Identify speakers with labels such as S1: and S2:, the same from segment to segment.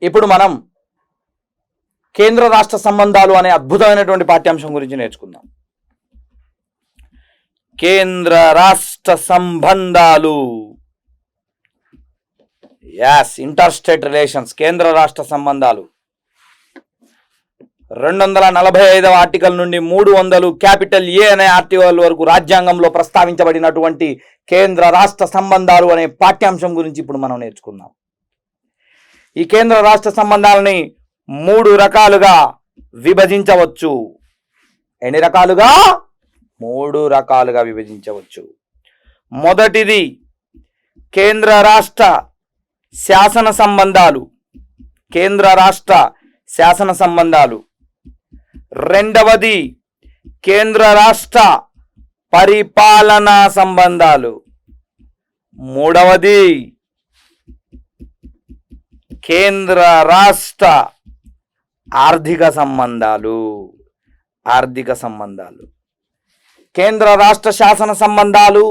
S1: ఇప్పుడు మనం కేంద్ర రాష్ట్ర సంబంధాలు అనే అద్భుతమైనటువంటి పాఠ్యాంశం గురించి నేర్చుకుందాం. కేంద్ర రాష్ట్ర సంబంధాలు, ఇంటర్ స్టేట్ రిలేషన్స్, కేంద్ర రాష్ట్ర సంబంధాలు 245వ ఆర్టికల్ నుండి 300 క్యాపిటల్ ఏ అనే ఆర్టికల్ వరకు రాజ్యాంగంలో ప్రస్తావించబడినటువంటి కేంద్ర రాష్ట్ర సంబంధాలు అనే పాఠ్యాంశం గురించి ఇప్పుడు మనం నేర్చుకుందాం. ఈ కేంద్ర రాష్ట్ర సంబంధాలని 3 రకాలుగా విభజించవచ్చు. ఎన్ని రకాలుగా? 3 రకాలుగా విభజించవచ్చు. మొదటిది కేంద్ర రాష్ట్ర శాసన సంబంధాలు, కేంద్ర రాష్ట్ర శాసన సంబంధాలు. రెండవది కేంద్ర రాష్ట్ర పరిపాలనా సంబంధాలు. మూడవది కేంద్ర రాష్ట్ర ఆర్థిక సంబంధాలు. కేంద్ర రాష్ట్ర శాసన సంబంధాలు,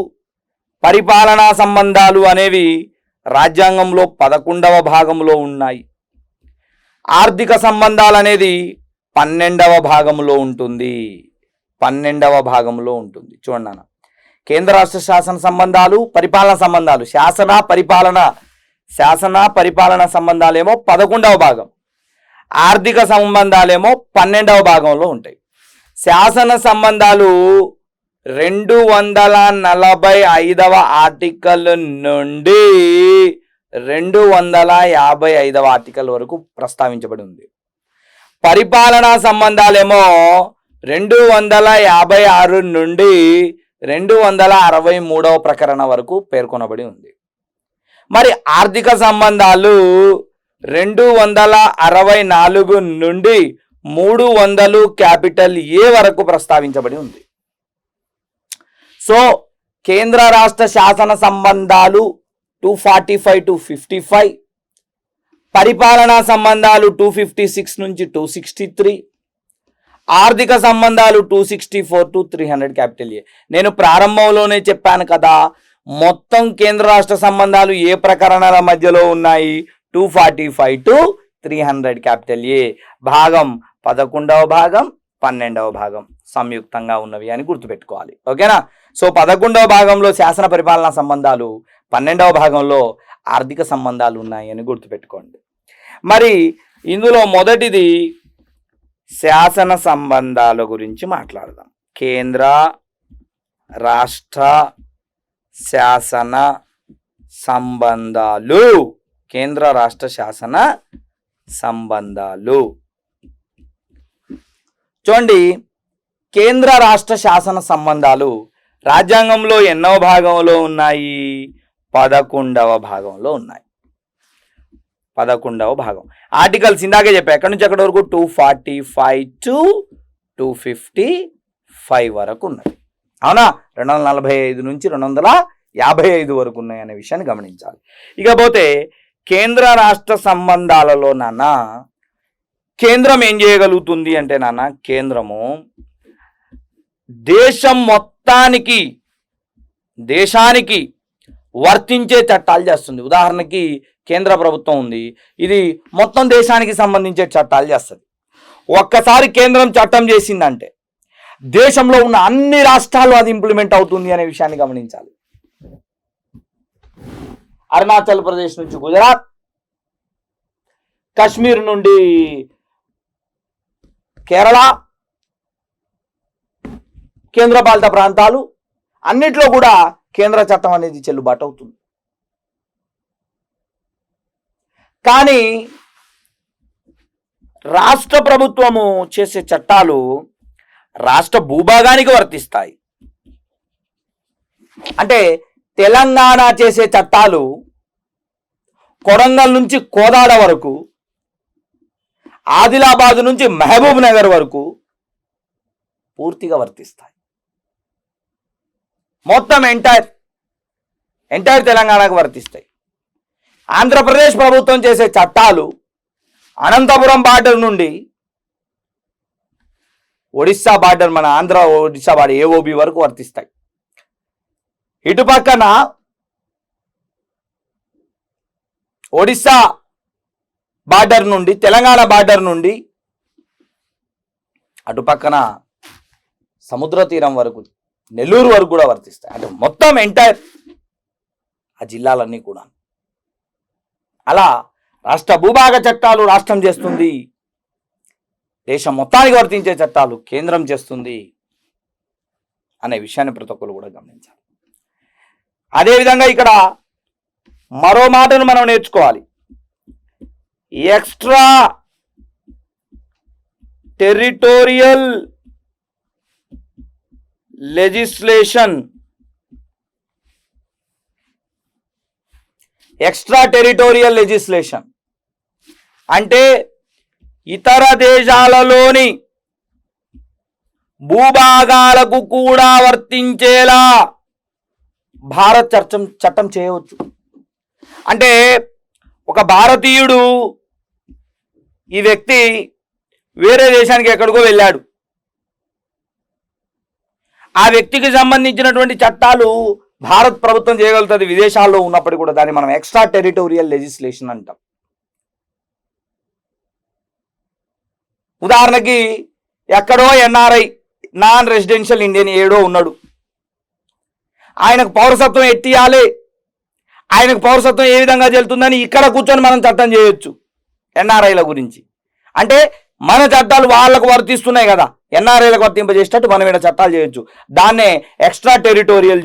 S1: పరిపాలనా సంబంధాలు అనేవి రాజ్యాంగంలో 11వ భాగంలో ఉన్నాయి. ఆర్థిక సంబంధాలు అనేది 12వ భాగంలో ఉంటుంది. 12వ భాగంలో ఉంటుంది. చూడండి నాన్న, కేంద్ర రాష్ట్ర శాసన సంబంధాలు, పరిపాలన సంబంధాలు, శాసన పరిపాలన సంబంధాలేమో 11వ భాగం, ఆర్థిక సంబంధాలేమో 12వ భాగంలో ఉంటాయి. శాసన సంబంధాలు 245వ ఆర్టికల్ నుండి 255వ ఆర్టికల్ వరకు ప్రస్తావించబడి ఉంది. పరిపాలనా సంబంధాలేమో 256 నుండి 263వ ప్రకరణ వరకు పేర్కొనబడి ఉంది. మరి ఆర్థిక సంబంధాలు 264 నుండి 300 క్యాపిటల్ ఏ వరకు ప్రస్తావించబడి ఉంది. సో కేంద్ర రాష్ట్ర శాసన సంబంధాలు 245 to 55, పరిపాలనా సంబంధాలు 256 నుంచి 263, ఆర్థిక సంబంధాలు 264 to 300 క్యాపిటల్ ఏ. నేను ప్రారంభంలోనే చెప్పాను కదా, మొత్తం కేంద్ర రాష్ట్ర సంబంధాలు ఏ ప్రకరణల మధ్యలో ఉన్నాయి? 245 to 300 క్యాపిటల్ ఏ. భాగం 11వ భాగం, 12వ భాగం సంయుక్తంగా ఉన్నవి అని గుర్తుపెట్టుకోవాలి. ఓకేనా? సో 11వ భాగంలో శాసన పరిపాలనా సంబంధాలు, 12వ భాగంలో ఆర్థిక సంబంధాలు ఉన్నాయి అని గుర్తుపెట్టుకోండి. మరి ఇందులో మొదటిది శాసన సంబంధాల గురించి మాట్లాడదాం. కేంద్ర రాష్ట్ర శాసన సంబంధాలు. కేంద్ర రాష్ట్ర శాసన సంబంధాలు చూడండి. కేంద్ర రాష్ట్ర శాసన సంబంధాలు రాజ్యాంగంలో ఎన్నో భాగంలో ఉన్నాయి? 11వ భాగంలో ఉన్నాయి. 11వ భాగం. ఆర్టికల్స్ ఇందాకే చెప్పా, ఎక్కడి నుంచి ఎక్కడి వరకు? 245 to 255 వరకు ఉన్నాయి. అవునా? 245 నుంచి 255 వరకు ఉన్నాయి అనే విషయాన్ని గమనించాలి. ఇకపోతే కేంద్ర రాష్ట్ర సంబంధాలలో నాన్న కేంద్రం ఏం చేయగలుగుతుంది అంటే నాన్న, కేంద్రము దేశం మొత్తానికి, దేశానికి వర్తించే చట్టాలు చేస్తుంది. ఉదాహరణకి కేంద్ర ప్రభుత్వం ఉంది, ఇది మొత్తం దేశానికి సంబంధించే చట్టాలు చేస్తుంది. ఒక్కసారి కేంద్రం చట్టం చేసిందంటే దేశంలో ఉన్న అన్ని రాష్ట్రాలు అది ఇంప్లిమెంట్ అవుతుంది అనే విషయాన్ని గమనించాలి. అరుణాచల్ ప్రదేశ్ నుంచి గుజరాత్, కాశ్మీర్ నుండి కేరళ, కేంద్రపాలిత ప్రాంతాలు అన్నిట్లో కూడా కేంద్ర చట్టం అనేది చెల్లుబాటు అవుతుంది. కానీ రాష్ట్ర ప్రభుత్వము చేసే చట్టాలు రాష్ట్ర భూభాగానికి వర్తిస్తాయి. అంటే తెలంగాణ చేసే చట్టాలు కొడంగల్ నుంచి కోదాడ వరకు, ఆదిలాబాద్ నుంచి మహబూబ్ నగర్ వరకు పూర్తిగా వర్తిస్తాయి. మొత్తం ఎంటైర్ తెలంగాణకు వర్తిస్తాయి. ఆంధ్రప్రదేశ్ ప్రభుత్వం చేసే చట్టాలు అనంతపురం బార్డర్ నుండి ఒడిస్సా బార్డర్, మన ఆంధ్ర ఒడిస్సా బార్డర్ ఏఓబి వరకు వర్తిస్తాయి. ఇటు పక్కన ఒడిస్సా బార్డర్ నుండి, తెలంగాణ బార్డర్ నుండి అటుపక్కన సముద్ర తీరం వరకు, నెల్లూరు వరకు కూడా వర్తిస్తాయి. అంటే మొత్తం ఎంటైర్ ఆ జిల్లాలన్నీ కూడా. అలా రాష్ట్ర భూభాగ చట్టాలు రాష్ట్రం చేస్తుంది, దేశం మొత్తానికి వర్తించే చట్టాలు కేంద్రం చేస్తుంది అనే విషయాన్ని ప్రతి ఒక్కరు కూడా గమనించాలి. అదేవిధంగా ఇక్కడ మరో మాటను మనం నేర్చుకోవాలి. Extra territorial legislation, extra territorial legislation అంటే ఇతర దేశాలలోని భూభాగాలకు కూడా వర్తించేలా భారత్ చట్టం చేయవచ్చు. అంటే ఒక భారతీయుడు, ఈ వ్యక్తి వేరే దేశానికి ఎక్కడికో వెళ్ళాడు, ఆ వ్యక్తికి సంబంధించినటువంటి చట్టాలు భారత్ ప్రభుత్వం చేయగలుగుతుంది విదేశాల్లో ఉన్నప్పటికీ కూడా. దాన్ని మనం ఎక్స్ట్రా టెరిటోరియల్ లెజిస్లేషన్ అంటాం. ఉదాహరణకి ఎక్కడో ఎన్ఆర్ఐ, నాన్ రెసిడెన్షియల్ ఇండియన్ ఏడో ఉన్నాడు, ఆయనకు పౌరసత్వం ఎట్టియాలి, ఆయనకు పౌరసత్వం ఏ విధంగా చెల్లుతుందని ఇక్కడ కూర్చొని మనం చట్టం చేయొచ్చు ఎన్ఆర్ఐల గురించి. అంటే మన చట్టాలు వాళ్ళకు వర్తిస్తున్నాయి కదా, ఎన్ఆర్ఐలకు వర్తింపజేసేటట్టు మనం ఇక్కడ చట్టాలు చేయొచ్చు. దాన్నే ఎక్స్ట్రా టెరిటోరియల్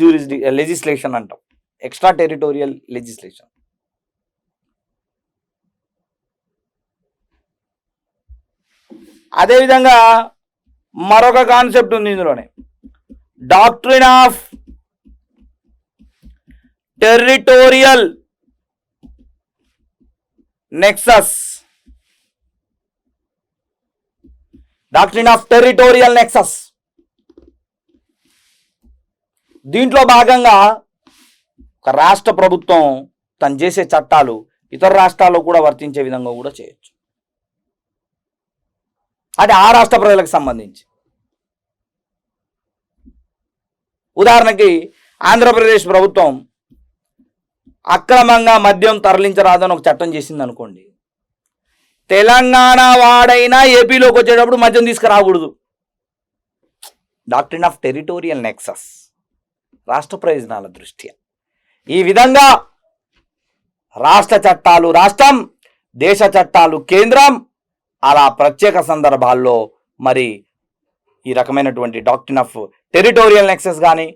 S1: లెజిస్లేషన్ అంటాం. Extra territorial legislation. అదేవిధంగా మరొక కాన్సెప్ట్ ఉంది ఇందులోనే, doctrine of territorial Nexus. Doctrine of territorial Nexus. దీంట్లో భాగంగా ఒక రాష్ట్ర ప్రభుత్వం తను చేసే చట్టాలు ఇతర రాష్ట్రాల్లో కూడా వర్తించే విధంగా కూడా చేయొచ్చు. అది ఆ రాష్ట్ర ప్రజలకు సంబంధించి. ఉదాహరణకి ఆంధ్రప్రదేశ్ ప్రభుత్వం అక్రమంగా మద్యం తరలించరాదని ఒక చట్టం చేసింది అనుకోండి, తెలంగాణ వాడైనా ఏపీలోకి వచ్చేటప్పుడు మద్యం తీసుకురాకూడదు. డాక్ట్రిన్ ఆఫ్ టెరిటోరియల్ నెక్సస్, రాష్ట్ర ప్రయోజనాల దృష్ట్యా. ఈ విధంగా రాష్ట్ర చట్టాలు రాష్ట్రం, దేశ చట్టాలు కేంద్రం, అలా ప్రత్యేక సందర్భాల్లో మరి ఈ రకమైనటువంటి డాక్ట్రిన్ ఆఫ్ టెరిటోరియల్ నెక్సస్ కానీ,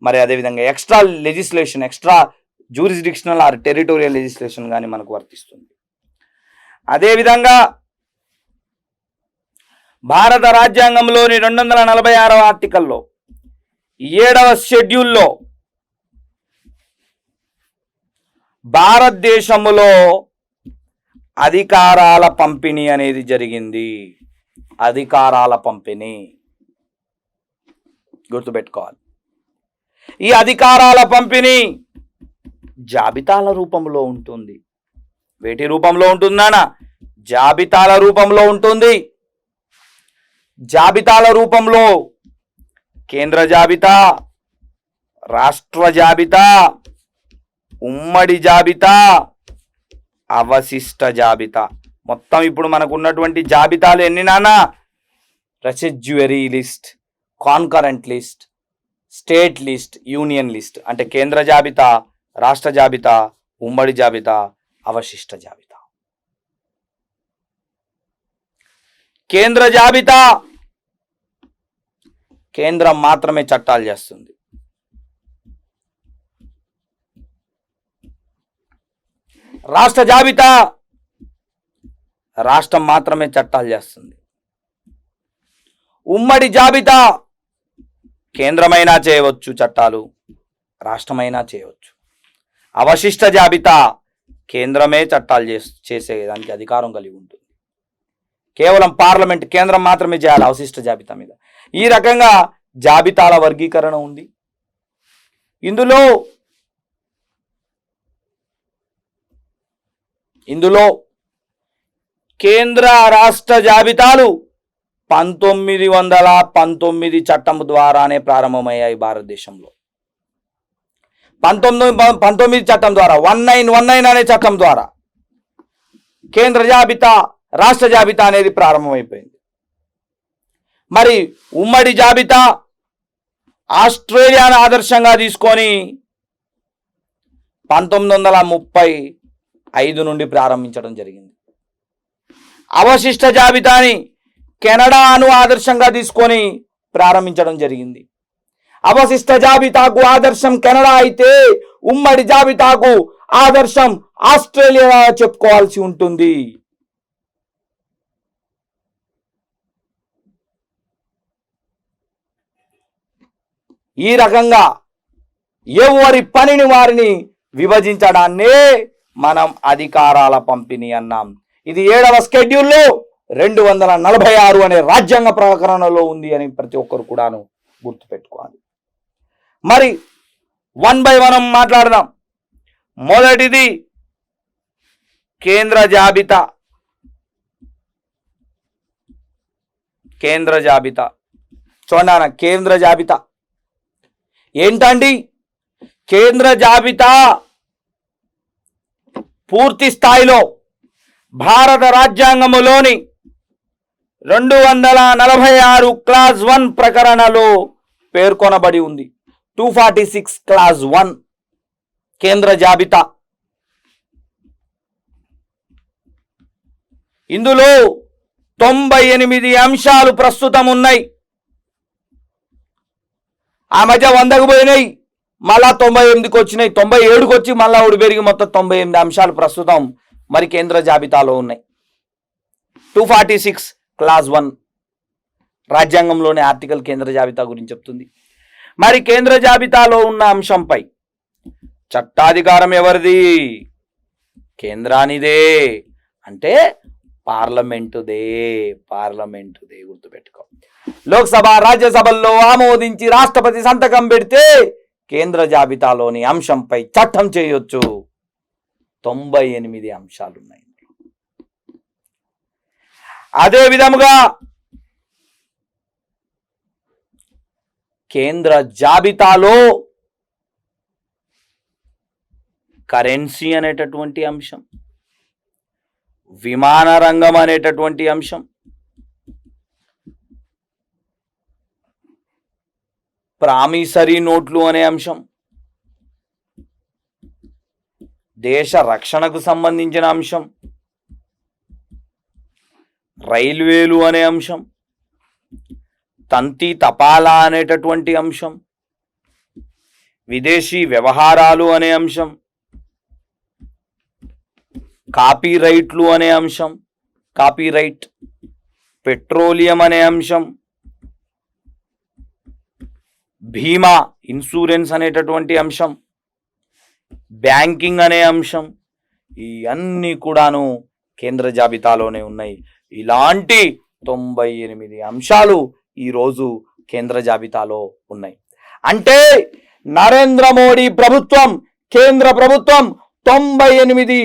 S1: మరి అదేవిధంగా extra legislation, extra jurisdictional or territorial legislation కానీ మనకు వర్తిస్తుంది. అదేవిధంగా భారత రాజ్యాంగంలోని 246వ ఆర్టికల్లో 7వ షెడ్యూల్లో భారతదేశంలో అధికారాల పంపిణీ అనేది జరిగింది. అధికారాల పంపిణీ గుర్తుపెట్టుకోవాలి. ఈ అధికారాల పంపిణీ జాబితాల రూపంలో ఉంటుంది. వేటి రూపంలో ఉంటుందనా? జాబితాల రూపంలో ఉంటుంది. జాబితాల రూపంలో కేంద్ర జాబితా, రాష్ట్ర జాబితా, ఉమ్మడి జాబితా, అవశిష్ట జాబితా. మొత్తం ఇప్పుడు మనకు ఉన్నటువంటి జాబితాలు ఎన్ని నానా? Residuary list, concurrent list, state list, union list. అంటే కేంద్ర జాబితా, రాష్ట్ర జాబితా, ఉమ్మడి జాబితా, అవశిష్ట జాబితా. కేంద్ర జాబితా కేంద్రం మాత్రమే చట్టాలు చేస్తుంది. రాష్ట్ర జాబితా రాష్ట్రం మాత్రమే చట్టాలు చేస్తుంది. ఉమ్మడి జాబితా కేంద్రమైనా చేయవచ్చు చట్టాలు, రాష్ట్రమైనా చేయవచ్చు. అవశిష్ట జాబితా కేంద్రమే చట్టాలు చేసేదానికి అధికారం కలిగి ఉంటుంది. కేవలం పార్లమెంట్, కేంద్రం మాత్రమే చేయాలి అవశిష్ట జాబితా మీద. ఈ రకంగా జాబితాల వర్గీకరణ ఉంది. ఇందులో కేంద్ర రాష్ట్ర జాబితాలు 1919 చట్టం ద్వారానే ప్రారంభమయ్యాయి భారతదేశంలో. 1919 చట్టం ద్వారా, 1919 అనే చట్టం ద్వారా కేంద్ర జాబితా, రాష్ట్ర జాబితా అనేది ప్రారంభమైపోయింది. మరి ఉమ్మడి జాబితా ఆస్ట్రేలియాను ఆదర్శంగా తీసుకొని 1935 నుండి ప్రారంభించడం జరిగింది. అవశిష్ట జాబితాని కెనడాను ఆదర్శంగా తీసుకొని ప్రారంభించడం జరిగింది. అవశిష్ట జాబితాకు ఆదర్శం కెనడా అయితే ఉమ్మడి జాబితాకు ఆదర్శం ఆస్ట్రేలియా చెప్పుకోవాల్సి ఉంటుంది. ఈ రకంగా ఎవరి పనిని వారిని విభజించడాన్నే మనం అధికారాల పంపిణీ అన్నాం. ఇది 7వ షెడ్యూల్లో 246 అనే రాజ్యాంగ ప్రకరణలో ఉంది అని ప్రతి ఒక్కరు కూడాను గుర్తుపెట్టుకోవాలి. మరి 1 by 1 మాట్లాడదాం. మొదటిది కేంద్ర జాబితా. కేంద్ర జాబితా చూడండి, కేంద్ర జాబితా ఏంటండి? కేంద్ర జాబితా పూర్తి స్థాయిలో భారత రాజ్యాంగములోని 246 క్లాజ్ 1 ప్రకరణలో పేర్కొనబడి ఉంది. 246 క్లాజ్ 1 కేంద్ర జాబితా. ఇందులో 98 అంశాలు ప్రస్తుతం ఉన్నాయి. ఆ మధ్య 100కు పోయినాయి, మళ్ళా 98కి వచ్చినాయి, 97కి వచ్చి మళ్ళా ఒకటి పెరిగి మొత్తం 98 అంశాలు ప్రస్తుతం మరి కేంద్ర జాబితాలో ఉన్నాయి. 246 క్లాజ్ 1 రాజ్యాంగంలోని ఆర్టికల్ కేంద్ర జాబితా గురించి చెప్తుంది. మరి కేంద్ర జాబితాలో ఉన్న అంశంపై చట్టాధికారం ఎవరిది? కేంద్రానిదే, అంటే పార్లమెంటుదే. గుర్తుపెట్టుకో. లోక్సభ, రాజ్యసభల్లో ఆమోదించి రాష్ట్రపతి సంతకం పెడితే కేంద్ర జాబితాలోని అంశంపై చట్టం చేయొచ్చు. 98 అంశాలు ఉన్నాయి. అదే విధముగా కేంద్ర జాబితాలో కరెన్సీ అనేటటువంటి అంశం, విమాన రంగం అనేటటువంటి అంశం, ప్రామిసరీ నోట్లు అనే అంశం, దేశ రక్షణకు సంబంధించిన అంశం, రైల్వేలు అనే అంశం, తంతి తపాలా అనేటటువంటి అంశం, విదేశీ వ్యవహారాలు అనే అంశం, కాపీరైట్లు అనే అంశం, కాపీరైట్, పెట్రోలియం అనే అంశం, బీమా ఇన్సూరెన్స్ అనేటటువంటి అంశం, బ్యాంకింగ్ అనే అంశం, ఈ అన్నీ కూడాను కేంద్ర జాబితాలోనే ఉన్నాయి. ఇలాంటి 98 అంశాలు ఈరోజు కేంద్ర జాబితాలో ఉన్నాయి. అంటే నరేంద్ర మోడీ ప్రభుత్వం, కేంద్ర ప్రభుత్వం 98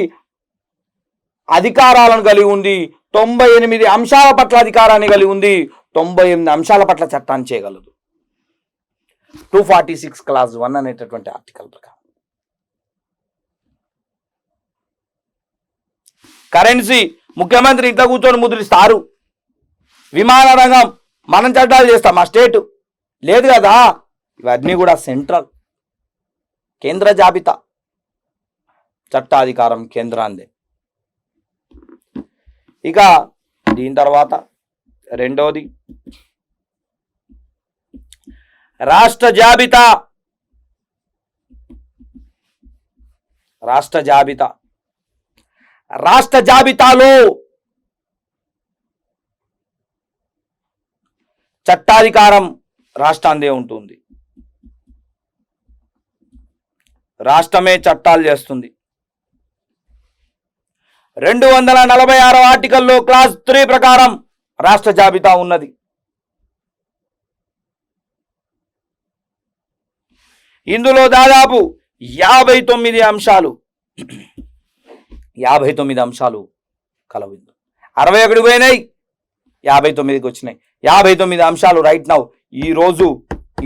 S1: అధికారాలను కలిగి ఉంది. 98 అంశాల పట్ల అధికారాన్ని కలిగి ఉంది. 98 అంశాల పట్ల చట్టాన్ని చేయగలదు. 246 క్లాజ్ 1 అనేటటువంటి ఆర్టికల్ ప్రకారం కరెన్సీ ముఖ్యమంత్రి ఇంట్లో కూర్చొని ముద్రిస్తారు. విమాన రంగం మనం చట్టాలు చేస్తాం, మా స్టేట్ లేదు కదా. ఇవన్నీ కూడా సెంట్రల్, కేంద్ర జాబితా, చట్టాధికారం కేంద్రాందే. ఇక దీని తర్వాత రెండోది రాష్ట్ర జాబితా. రాష్ట్ర జాబితా, రాష్ట్ర జాబితాలో చట్టాధికారం రాష్ట్రాందే ఉంటుంది. రాష్ట్రమే చట్టాలు చేస్తుంది. 246 ఆర్టికల్లో క్లాస్ 3 ప్రకారం రాష్ట్ర జాబితా ఉన్నది. ఇందులో దాదాపు 59 అంశాలు 59 అంశాలు కలవు. 61 పోయినాయి, 59కి వచ్చినాయి. 59 అంశాలు రైట్ నౌ, ఈరోజు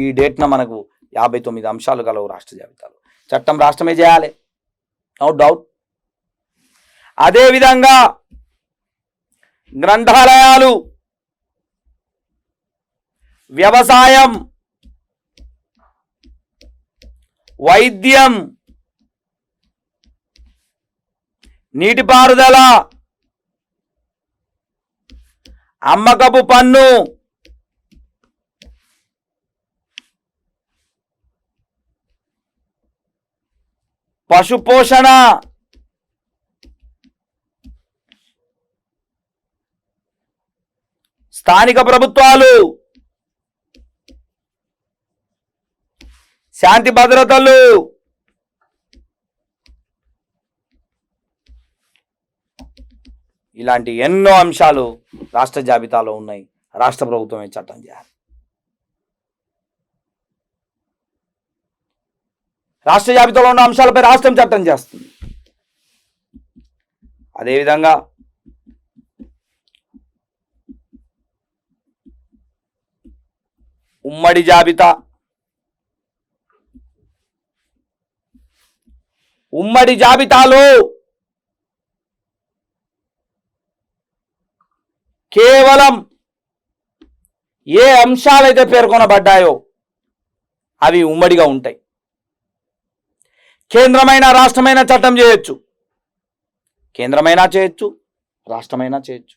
S1: ఈ డేట్న మనకు 59 అంశాలు కలవు రాష్ట్ర జాబితాలో. చట్టం రాష్ట్రమే చేయాలి, నో డౌట్. అదేవిధంగా గ్రంథాలయాలు, వ్యవసాయం, వైద్యం, నీటిపారుదల, అమ్మకపు పన్ను, పశుపోషణ, స్థానిక ప్రభుత్వాలు, శాంతి భద్రతలు, ఇలాంటి ఎన్నో అంశాలు రాష్ట్ర జాబితాలో ఉన్నాయి. రాష్ట్ర ప్రభుత్వమే చట్టం చేయాలి. రాష్ట్ర జాబితాలో ఉన్న అంశాలపై రాష్ట్రం చట్టం చేస్తుంది. అదేవిధంగా ఉమ్మడి జాబితా, ఉమ్మడి జాబితాలో కేవలం ఏ అంశాలైతే పేర్కొనబడ్డాయో అవి ఉమ్మడిగా ఉంటాయి. కేంద్రమైన రాష్ట్రమైన చట్టం చేయొచ్చు, కేంద్రమైనా చేయొచ్చు, రాష్ట్రమైనా చేయొచ్చు.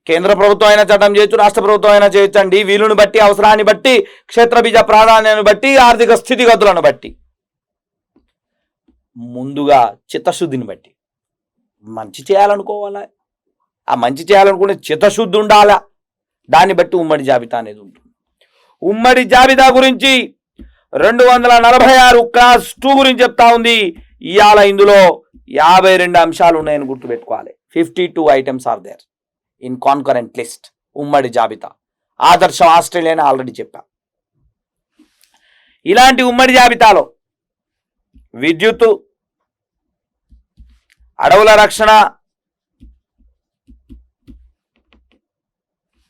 S1: కేంద్ర ప్రభుత్వం అయినా చట్టం చేయొచ్చు, రాష్ట్ర ప్రభుత్వం అయినా చేయొచ్చు అండి. వీలును బట్టి, అవసరాన్ని బట్టి, క్షేత్రబీజ ప్రాధాన్యాన్ని బట్టి, ఆర్థిక స్థితిగతులను బట్టి, ముందుగా చిత్తశుద్ధిని బట్టి. మంచి చేయాలనుకోవాలా, ఆ మంచి చేయాలనుకునే చిత్తశుద్ధి ఉండాలా, దాన్ని బట్టి ఉమ్మడి జాబితా అనేది ఉంటుంది. ఉమ్మడి జాబితా గురించి 246 క్లాస్ 2 గురించి చెప్తా ఉంది. ఇవాళ ఇందులో 52 అంశాలు ఉన్నాయని గుర్తుపెట్టుకోవాలి. 52 items are there in concurrent list. ఉమ్మడి జాబితా ఆదర్శం ఆస్ట్రేలియా ఆల్రెడీ చెప్పా. ఇలాంటి ఉమ్మడి జాబితాలో విద్యుత్తు, అడవుల రక్షణ,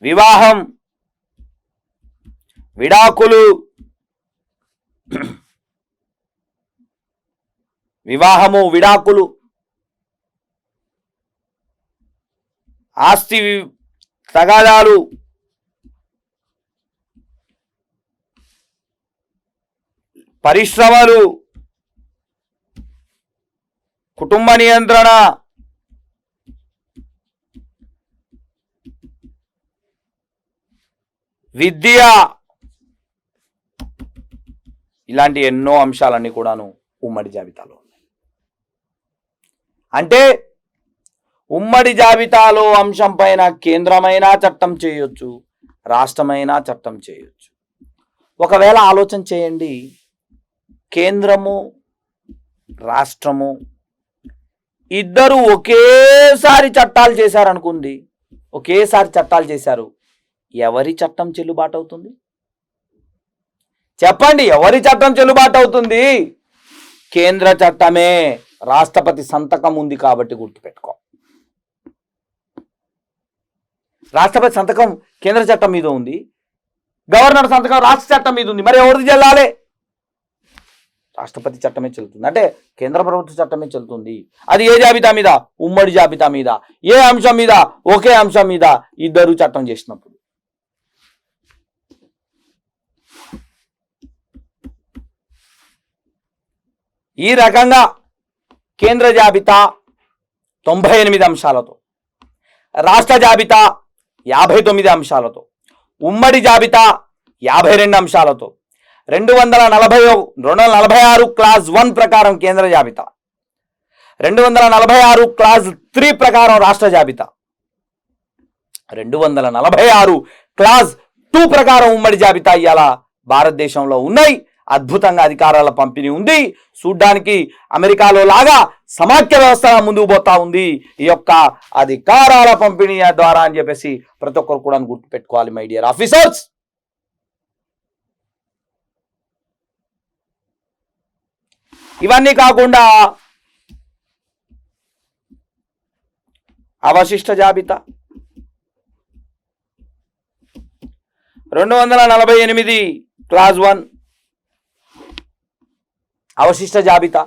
S1: వివాహం, విడాకులు, వివాహము, విడాకులు, ఆస్తి తగాదాలు, పరిశ్రమలు, కుటుంబ నియంత్రణ, విద్య, ఇలాంటి ఎన్నో అంశాలన్నీ కూడాను ఉమ్మడి జాబితాలో ఉన్నాయి. అంటే ఉమ్మడి జాబితాలో అంశం పైన కేంద్రమైనా చట్టం చేయొచ్చు, రాష్ట్రమైనా చట్టం చేయొచ్చు. ఒకవేళ ఆలోచన చేయండి, కేంద్రము రాష్ట్రము ఇద్దరు ఒకేసారి చట్టాలు చేశారనుకుంది, ఒకేసారి చట్టాలు చేశారు, ఎవరి చట్టం చెల్లుబాటు అవుతుంది? చెప్పండి, ఎవరి చట్టం చెల్లుబాటు అవుతుంది? కేంద్ర చట్టమే. రాష్ట్రపతి సంతకం ఉంది కాబట్టి గుర్తుపెట్టుకో. రాష్ట్రపతి సంతకం కేంద్ర చట్టం మీద ఉంది, గవర్నర్ సంతకం రాష్ట్ర చట్టం మీద ఉంది. మరి ఎవరిది చెల్లాలి? రాష్ట్రపతి చట్టమే చెల్లుతుంది. అంటే కేంద్ర ప్రభుత్వ చట్టమే చెల్లుతుంది. అది ఏ జాబితా మీద? ఉమ్మడి జాబితా మీద. ఏ అంశం మీద? ఒకే అంశం మీద ఇద్దరు చట్టం చేసినప్పుడు. ఈ రకంగా కేంద్ర జాబితా 98 అంశాలతో, రాష్ట్ర జాబితా 59 అంశాలతో, ఉమ్మడి జాబితా 52 అంశాలతో, 246 క్లాస్ 1 ప్రకారం కేంద్ర జాబితా, 246 క్లాస్ 3 ప్రకారం రాష్ట్ర జాబితా, 246 క్లాస్ 2 ప్రకారం ఉమ్మడి జాబితా ఇవాళ భారతదేశంలో ఉన్నాయి. అద్భుతంగా అధికారాల పంపిణీ ఉంది. చూడ్డానికి అమెరికాలో లాగా సమాఖ్య వ్యవస్థ ముందుకు పోతా ఉంది ఈ యొక్క అధికారాల పంపిణీ ద్వారా అని చెప్పేసి ప్రతి ఒక్కరు కూడా గుర్తుపెట్టుకోవాలి మై డియర్ ఆఫీసర్స్. ఇవన్నీ కాకుండా అవశిష్ట జాబితా 248 క్లాస్ 1 అవశిష్ట జాబితా,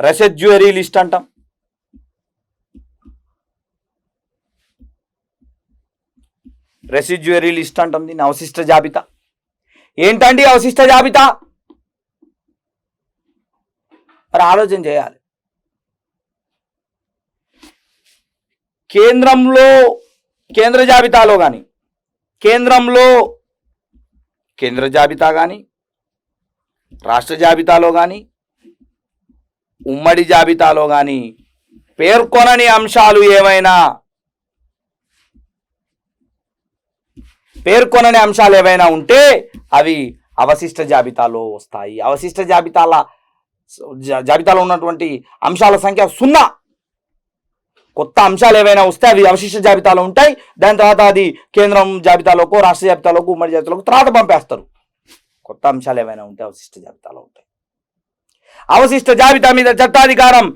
S1: రెసిడ్యూరీ లిస్ట్ అంటాం. రెసిడ్యువరీ లిస్ట్ అంటాం దీన్ని, అవశిష్ట జాబితా. ఏంటండి అవశిష్ట జాబితా? మరి ఆలోచన చేయాలి. కేంద్ర జాబితాలో కానీ, కేంద్ర జాబితా కానీ, రాష్ట్ర జాబితాలో కానీ, ఉమ్మడి జాబితాలో కానీ పేర్కొనని అంశాలు ఏవైనా ఉంటే అవి అవశిష్ట జాబితాలో వస్తాయి. అవశిష్ట జాబితాలో ఉన్నటువంటి అంశాల సంఖ్య 0. కొత్త అంశాలు ఏవైనా వస్తే అవి అవశిష్ట జాబితాలో ఉంటాయి. దాని తర్వాత అది కేంద్రం జాబితాలోకో, రాష్ట్ర జాబితాలోకి, ఉమ్మడి జాబితాలోకి తర్వాత పంపేస్తారు. కొత్త అంశాలు ఏవైనా ఉంటే అవశిష్ట జాబితాలో ఉంటాయి. అవశిష్ట జాబితా మీద చట్టాధికారం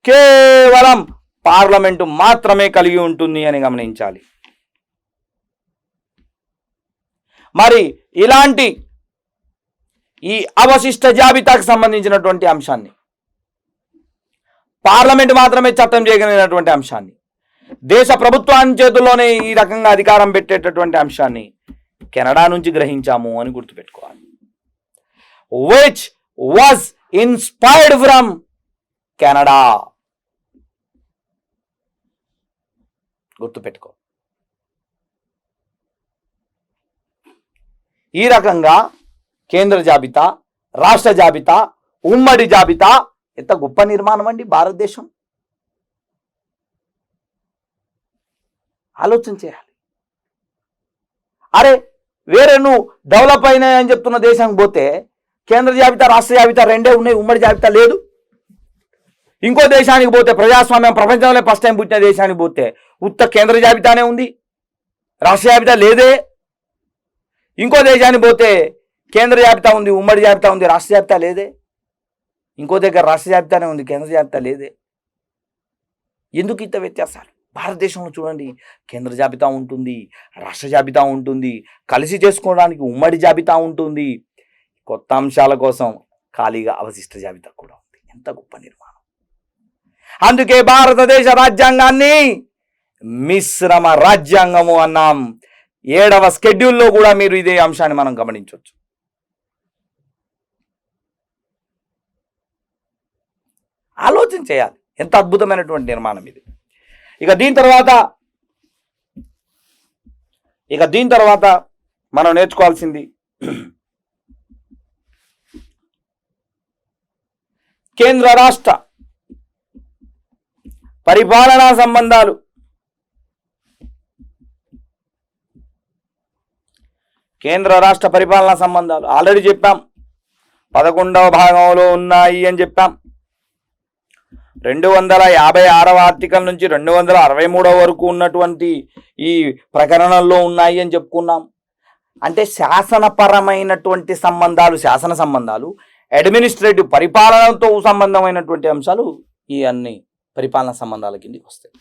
S1: కేవలం పార్లమెంటు మాత్రమే కలిగి ఉంటుంది అని గమనించాలి. మరి ఇలాంటి ఈ అవశిష్ట జాబితాకు సంబంధించినటువంటి అంశాన్ని, పార్లమెంట్ మాత్రమే చట్టం చేయగలిగినటువంటి అంశాన్ని, దేశ ప్రభుత్వాన్ని చేతుల్లోనే ఈ రకంగా అధికారం పెట్టేటటువంటి అంశాన్ని కెనడా నుంచి గ్రహించాము అని గుర్తుపెట్టుకోవాలి. which was inspired from Canada. గుర్తుపెట్టుకో. ఈ రకంగా కేంద్ర జాబితా, రాష్ట్ర జాబితా, ఉమ్మడి జాబితా ఎంత గొప్ప నిర్మాణం అండి భారతదేశం. ఆలోచన చేయాలి. అరే వేరే నువ్వు డెవలప్ అయినాయని చెప్తున్న దేశానికి పోతే కేంద్ర జాబితా, రాష్ట్ర జాబితా రెండే ఉన్నాయి, ఉమ్మడి జాబితా లేదు. ఇంకో దేశానికి పోతే, ప్రజాస్వామ్యం ప్రపంచంలో ఫస్ట్ టైం పుట్టిన దేశానికి పోతే ఉత్త కేంద్ర జాబితానే ఉంది, రాష్ట్ర జాబితా లేదే. ఇంకో దేశానికి పోతే కేంద్ర జాబితా ఉంది, ఉమ్మడి జాబితా ఉంది, రాష్ట్ర జాబితా లేదే. ఇంకో దగ్గర రాష్ట్ర జాబితానే ఉంది, కేంద్ర జాబితా లేదే. ఎందుకు ఇంత వ్యత్యాసాలు? భారతదేశంలో చూడండి, కేంద్ర జాబితా ఉంటుంది, రాష్ట్ర జాబితా ఉంటుంది, కలిసి చేసుకోవడానికి ఉమ్మడి జాబితా ఉంటుంది, కొత్త అంశాల కోసం ఖాళీగా అవశిష్ట జాబితా కూడా ఉంది. ఎంత గొప్ప నిర్మాణం. అందుకే భారతదేశ రాజ్యాంగాన్ని మిశ్రమ రాజ్యాంగము అన్నాం. 7వ షెడ్యూల్లో కూడా మీరు ఇదే అంశాన్ని మనం గమనించవచ్చు. ఆలోచన చేయాలి, ఎంత అద్భుతమైనటువంటి నిర్మాణం ఇది. ఇక దీని తర్వాత మనం నేర్చుకోవాల్సింది కేంద్ర రాష్ట్ర పరిపాలనా సంబంధాలు. కేంద్ర రాష్ట్ర పరిపాలనా సంబంధాలు ఆల్రెడీ చెప్పాం, 11వ భాగంలో ఉన్నాయి అని చెప్పాం. 256వ ఆర్టికల్ నుంచి 263వ వరకు ఉన్నటువంటి ఈ ప్రకరణల్లో ఉన్నాయి అని చెప్పుకున్నాం. అంటే శాసనపరమైనటువంటి సంబంధాలు, శాసన సంబంధాలు, అడ్మినిస్ట్రేటివ్ పరిపాలనతో సంబంధమైనటువంటి అంశాలు ఈ అన్ని పరిపాలన సంబంధాల కిందకి వస్తాయి.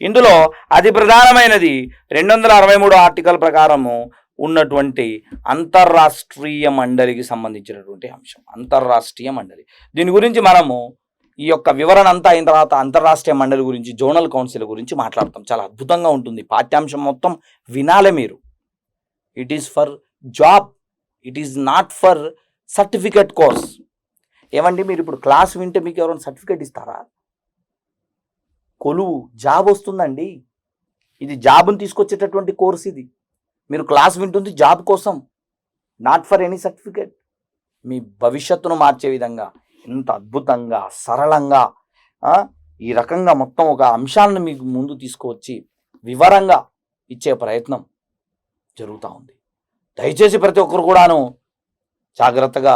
S1: ఇందులో అతి ప్రధానమైనది 263 ఆర్టికల్ ప్రకారము ఉన్నటువంటి అంతర్రాష్ట్రీయ మండలికి సంబంధించినటువంటి అంశం. అంతర్రాష్ట్రీయ మండలి, దీని గురించి మనము ఈ యొక్క వివరణ అంతా అయిన తర్వాత అంతర్రాష్ట్రీయ మండలి గురించి, జోనల్ కౌన్సిల్ గురించి మాట్లాడతాం. చాలా అద్భుతంగా ఉంటుంది. పాఠ్యాంశం మొత్తం వినాలే మీరు. It is for job, it is not for certificate course. ఏమండి మీరు ఇప్పుడు క్లాస్ వింటే మీకు ఎవరైనా సర్టిఫికేట్ ఇస్తారా? కొలువు జాబ్ వస్తుందండి. ఇది జాబ్ని తీసుకొచ్చేటటువంటి కోర్స్. ఇది మీరు క్లాస్ వింటుంది జాబ్ కోసం, నాట్ ఫర్ ఎనీ సర్టిఫికేట్. మీ భవిష్యత్తును మార్చే విధంగా ఎంత అద్భుతంగా, సరళంగా ఈ రకంగా మొత్తం ఒక అంశాలను మీకు ముందు తీసుకువచ్చి వివరంగా ఇచ్చే ప్రయత్నం జరుగుతూ ఉంది. దయచేసి ప్రతి ఒక్కరు కూడాను జాగ్రత్తగా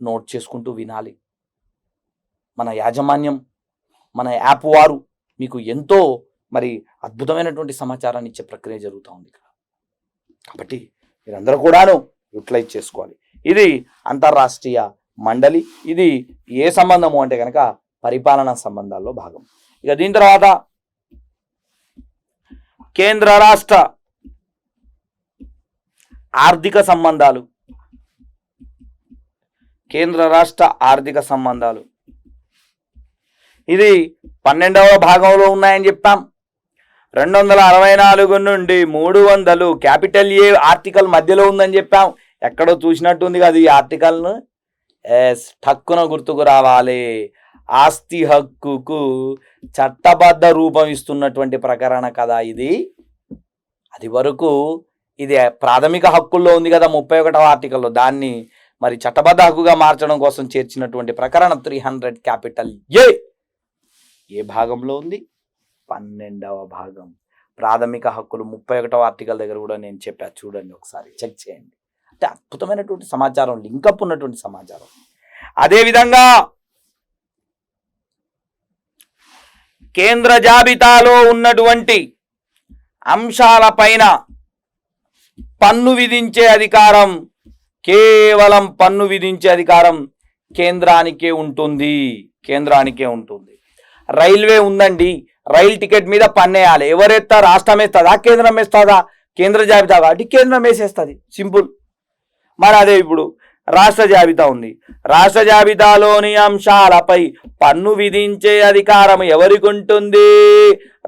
S1: నోట్ చేసుకుంటూ వినాలి. మన యాజమాన్యం, మన యాప్ వారు మీకు ఎంతో మరి అద్భుతమైనటువంటి సమాచారాన్ని ఇచ్చే ప్రక్రియ జరుగుతూ ఉంది ఇక్కడ. కాబట్టి మీరందరూ కూడాను యూటిలైజ్ చేసుకోవాలి. ఇది అంతర్రాష్ట్రీయ మండలి. ఇది ఏ సంబంధము అంటే కనుక పరిపాలనా సంబంధాల్లో భాగం. ఇక దీని తర్వాత కేంద్ర రాష్ట్ర ఆర్థిక సంబంధాలు. కేంద్ర రాష్ట్ర ఆర్థిక సంబంధాలు ఇది 12వ భాగంలో ఉన్నాయని చెప్పాం. 264 నుండి 300 క్యాపిటల్ ఏ ఆర్టికల్ మధ్యలో ఉందని చెప్పాం. ఎక్కడో చూసినట్టుంది కదా ఈ ఆర్టికల్ను. ఠక్కున గుర్తుకు రావాలి. ఆస్తి హక్కుకు చట్టబద్ధ రూపం ఇస్తున్నటువంటి ప్రకరణ కదా ఇది. అది వరకు ఇది ప్రాథమిక హక్కుల్లో ఉంది కదా 31వ ఆర్టికల్లో. దాన్ని మరి చట్టబద్ధ హక్కుగా మార్చడం కోసం చేర్చినటువంటి ప్రకరణ 300 క్యాపిటల్ ఏ భాగంలో ఉంది? 12వ భాగం. ప్రాథమిక హక్కులు 31వ ఆర్టికల్ దగ్గర కూడా నేను చెప్పా, చూడండి ఒకసారి చెక్ చేయండి. అంటే అద్భుతమైనటువంటి సమాచారం, లింకప్ ఉన్నటువంటి సమాచారం. అదేవిధంగా కేంద్ర జాబితాలో ఉన్నటువంటి అంశాలపైన పన్ను విధించే అధికారం, కేవలం పన్ను విధించే అధికారం కేంద్రానికే ఉంటుంది. రైల్వే ఉందండి, రైలు టికెట్ మీద పన్నేయాలి. ఎవరెత్తా? రాష్ట్రం వేస్తుందా, కేంద్రం వేస్తుందా? కేంద్ర జాబితా కాబట్టి కేంద్రం వేసేస్తుంది, సింపుల్. మరి అదే ఇప్పుడు రాష్ట్ర జాబితా ఉంది. రాష్ట్ర జాబితాలోని అంశాలపై పన్ను విధించే అధికారం ఎవరికి ఉంటుంది?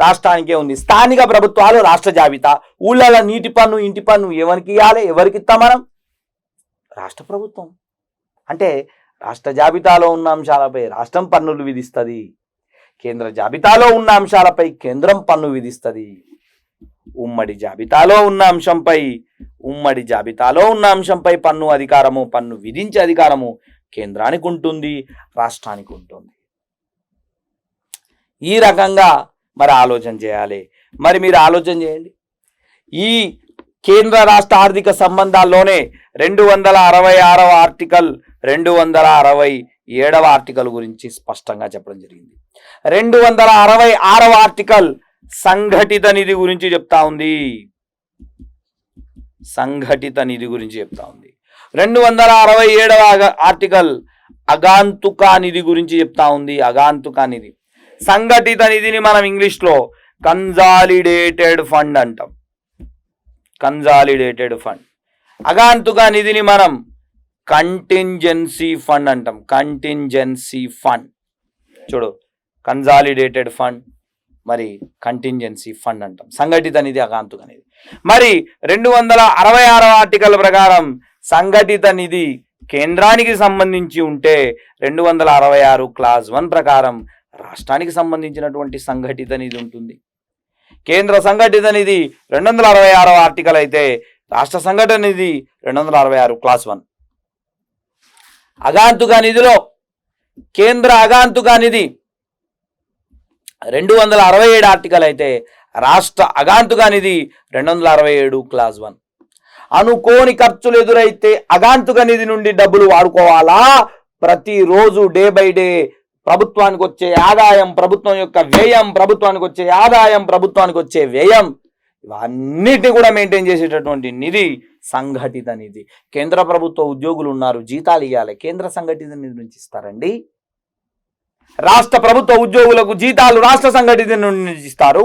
S1: రాష్ట్రానికే ఉంది. స్థానిక ప్రభుత్వాలు రాష్ట్ర జాబితా, ఊళ్ళలో నీటి పన్ను, ఇంటి పన్ను ఎవరికి ఇవ్వాలి, ఎవరికి ఇస్తాం మనం? రాష్ట్ర ప్రభుత్వం. అంటే రాష్ట్ర జాబితాలో ఉన్న అంశాలపై రాష్ట్రం పన్నులు విధిస్తుంది, కేంద్ర జాబితాలో ఉన్న అంశాలపై కేంద్రం పన్ను విధిస్తుంది. ఉమ్మడి జాబితాలో ఉన్న అంశంపై పన్ను అధికారము, పన్ను విధించే అధికారము కేంద్రానికి ఉంటుంది, రాష్ట్రానికి ఉంటుంది. ఈ రకంగా మరి ఆలోచన చేయాలి. మరి మీరు ఆలోచన చేయండి. ఈ కేంద్ర రాష్ట్ర ఆర్థిక సంబంధాల్లోనే 266వ ఆర్టికల్, 267వ ఆర్టికల్ గురించి స్పష్టంగా చెప్పడం జరిగింది. 266వ ఆర్టికల్ సంఘటిత నిధి గురించి చెప్తా ఉంది. 267వ ఆర్టికల్ అగాంతుక నిధి గురించి చెప్తా ఉంది. సంఘటిత నిధిని మనం ఇంగ్లీష్లో కన్సాలిడేటెడ్ ఫండ్ అంటాం. అగాంతుక నిధిని మనం కంటింజెన్సీ ఫండ్ అంటాం. చూడు, కన్సాలిడేటెడ్ ఫండ్ మరి కంటింజెన్సీ ఫండ్ అంటాం. సంఘటిత నిధి, అగాంతుక నిధి. మరి 266వ ఆర్టికల్ ప్రకారం సంఘటిత నిధి కేంద్రానికి సంబంధించి ఉంటే 266 క్లాజ్ 1 ప్రకారం రాష్ట్రానికి సంబంధించినటువంటి సంఘటిత నిధి ఉంటుంది. కేంద్ర సంఘటిత నిధి 266వ ఆర్టికల్ అయితే రాష్ట్ర సంఘటన నిధి 266 క్లాస్ 1. అగాంతుక నిధిలో కేంద్ర అగాంతుక నిధి 267 ఆర్టికల్ అయితే రాష్ట్ర అగాంతుక నిధి 267 క్లాస్ 1. అనుకోని ఖర్చులు ఎదురైతే అగాంతుక నిధి నుండి డబ్బులు వాడుకోవాలా? ప్రతిరోజు డే బై డే ప్రభుత్వానికి వచ్చే ఆదాయం, ప్రభుత్వం యొక్క వ్యయం, ప్రభుత్వానికి వచ్చే ఆదాయం, ప్రభుత్వానికి వచ్చే వ్యయం, ఇవన్నిటిని కూడా మెయింటైన్ చేసేటటువంటి నిధి సంఘటిత నిధి. కేంద్ర ప్రభుత్వ ఉద్యోగులు ఉన్నారు, జీతాలు ఇవ్వాలి, కేంద్ర సంఘటిత నిధి నుంచి ఇస్తారండి. రాష్ట్ర ప్రభుత్వ ఉద్యోగులకు జీతాలు రాష్ట్ర సంఘటిత నుంచి ఇస్తారు.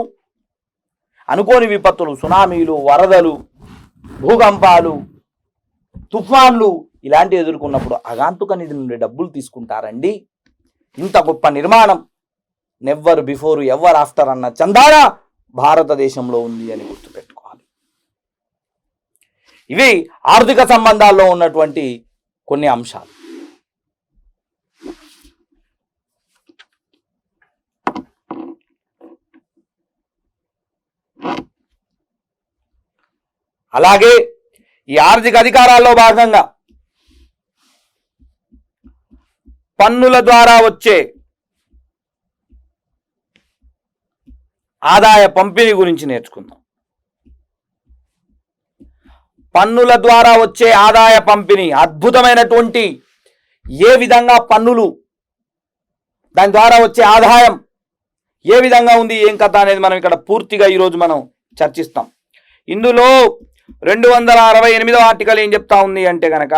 S1: అనుకోని విపత్తులు, సునామీలు, వరదలు, భూకంపాలు, తుఫాన్లు ఇలాంటివి ఎదుర్కొన్నప్పుడు అగాంతుక నిధి నుండి డబ్బులు తీసుకుంటారండి. ఇంత గొప్ప నిర్మాణం నెవర్ బిఫోర్ ఎవర్ ఆఫ్టర్ అన్న చందాన భారతదేశంలో ఉంది అని గుర్తుపెట్టుకోవాలి. ఇవి ఆర్థిక సంబంధాల్లో ఉన్నటువంటి కొన్ని అంశాలు. అలాగే ఈ ఆర్థిక అధికారాల్లో భాగంగా పన్నుల ద్వారా వచ్చే ఆదాయ పంపిణీ గురించి నేర్చుకుందాం. పన్నుల ద్వారా వచ్చే ఆదాయ పంపిణీ అద్భుతమైనటువంటి, ఏ విధంగా పన్నులు, దాని ద్వారా వచ్చే ఆదాయం ఏ విధంగా ఉంది, ఏం కథ అనేది మనం ఇక్కడ పూర్తిగా ఈరోజు మనం చర్చిస్తాం. ఇందులో 268వ ఆర్టికల్ ఏం చెప్తా ఉంది అంటే కనుక,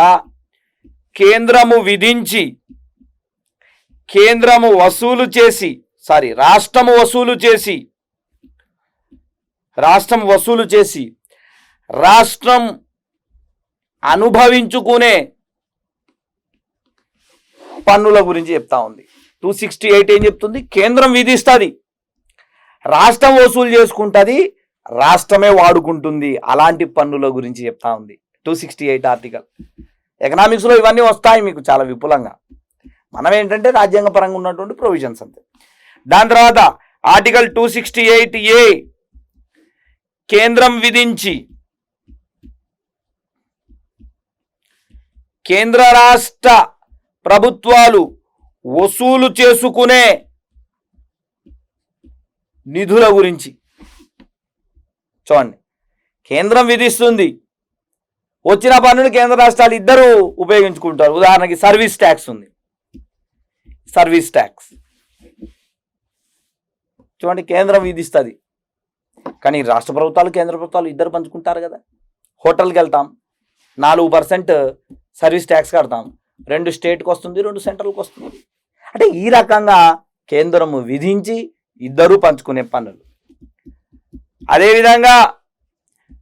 S1: రాష్ట్రము వసూలు చేసి రాష్ట్రం అనుభవించుకునే పన్నుల గురించి చెప్తా ఉంది. 268 ఏం చెప్తుంది? కేంద్రం విధిస్తుంది, రాష్ట్రం వసూలు చేసుకుంటుంది, రాష్ట్రమే వాడుకుంటుంది. అలాంటి పన్నుల గురించి చెప్తా ఉంది 268 ఆర్టికల్. ఎకనామిక్స్లో ఇవన్నీ వస్తాయి మీకు చాలా విపులంగా. మనం ఏంటంటే రాజ్యాంగ పరంగా ఉన్నటువంటి ప్రొవిజన్స్ అంతే. దాని తర్వాత ఆర్టికల్ 268A కేంద్రం విధించి కేంద్ర రాష్ట్ర ప్రభుత్వాలు వసూలు చేసుకునే నిధుల గురించి. చూడండి, కేంద్రం విధిస్తుంది, వచ్చిన పన్నులు కేంద్ర రాష్ట్రాలు ఇద్దరు ఉపయోగించుకుంటారు. ఉదాహరణకి సర్వీస్ ట్యాక్స్ ఉంది, సర్వీస్ ట్యాక్స్ చూడండి కేంద్రం విధిస్తుంది, కానీ రాష్ట్ర ప్రభుత్వాలు కేంద్ర ప్రభుత్వాలు ఇద్దరు పంచుకుంటారు కదా. హోటల్కి వెళ్తాం, 4% సర్వీస్ ట్యాక్స్ కడతాం, 2 స్టేట్కి వస్తుంది, 2 సెంట్రల్కి వస్తుంది. అంటే ఈ రకంగా కేంద్రము విధించి ఇద్దరు పంచుకునే పన్నులు. అదేవిధంగా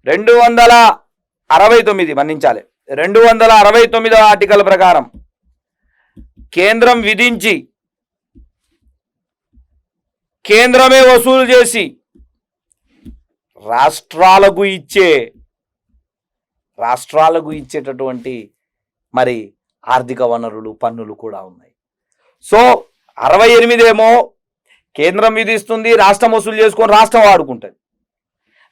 S1: 269 ఆర్టికల్ ప్రకారం కేంద్రం విధించి కేంద్రమే వసూలు చేసి రాష్ట్రాలకు ఇచ్చేటటువంటి మరి ఆర్థిక వనరులు పన్నులు కూడా ఉన్నాయి. సో 68 ఏమో కేంద్రం విధిస్తుంది, రాష్ట్రం వసూలు చేసుకొని రాష్ట్రం వాడుకుంటుంది.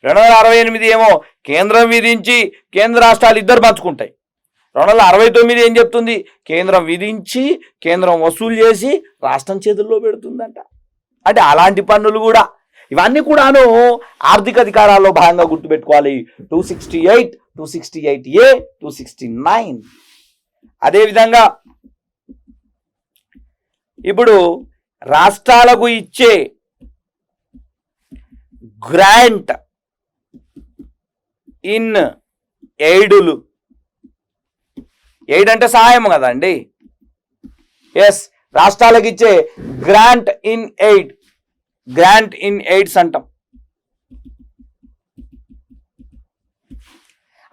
S1: 268 ఏమో కేంద్రం విధించి కేంద్ర రాష్ట్రాలు ఇద్దరు పంచుకుంటాయి. 269 ఏం చెప్తుంది? కేంద్రం విధించి కేంద్రం వసూలు చేసి రాష్ట్రం చేతుల్లో పెడుతుందంట. అంటే అలాంటి పన్నులు కూడా, ఇవన్నీ కూడాను ఆర్థిక అధికారాల్లో భాగంగా గుర్తుపెట్టుకోవాలి. 268, 268A, 269. అదేవిధంగా ఇప్పుడు రాష్ట్రాలకు ఇచ్చే గ్రాంట్ ఇన్ ఎయిడులు, ఎయిడ్ అంటే సహాయం కదండి. ఎస్, రాష్ట్రాలకు ఇచ్చే గ్రాంట్ ఇన్ ఎయిడ్స్ అంటాం.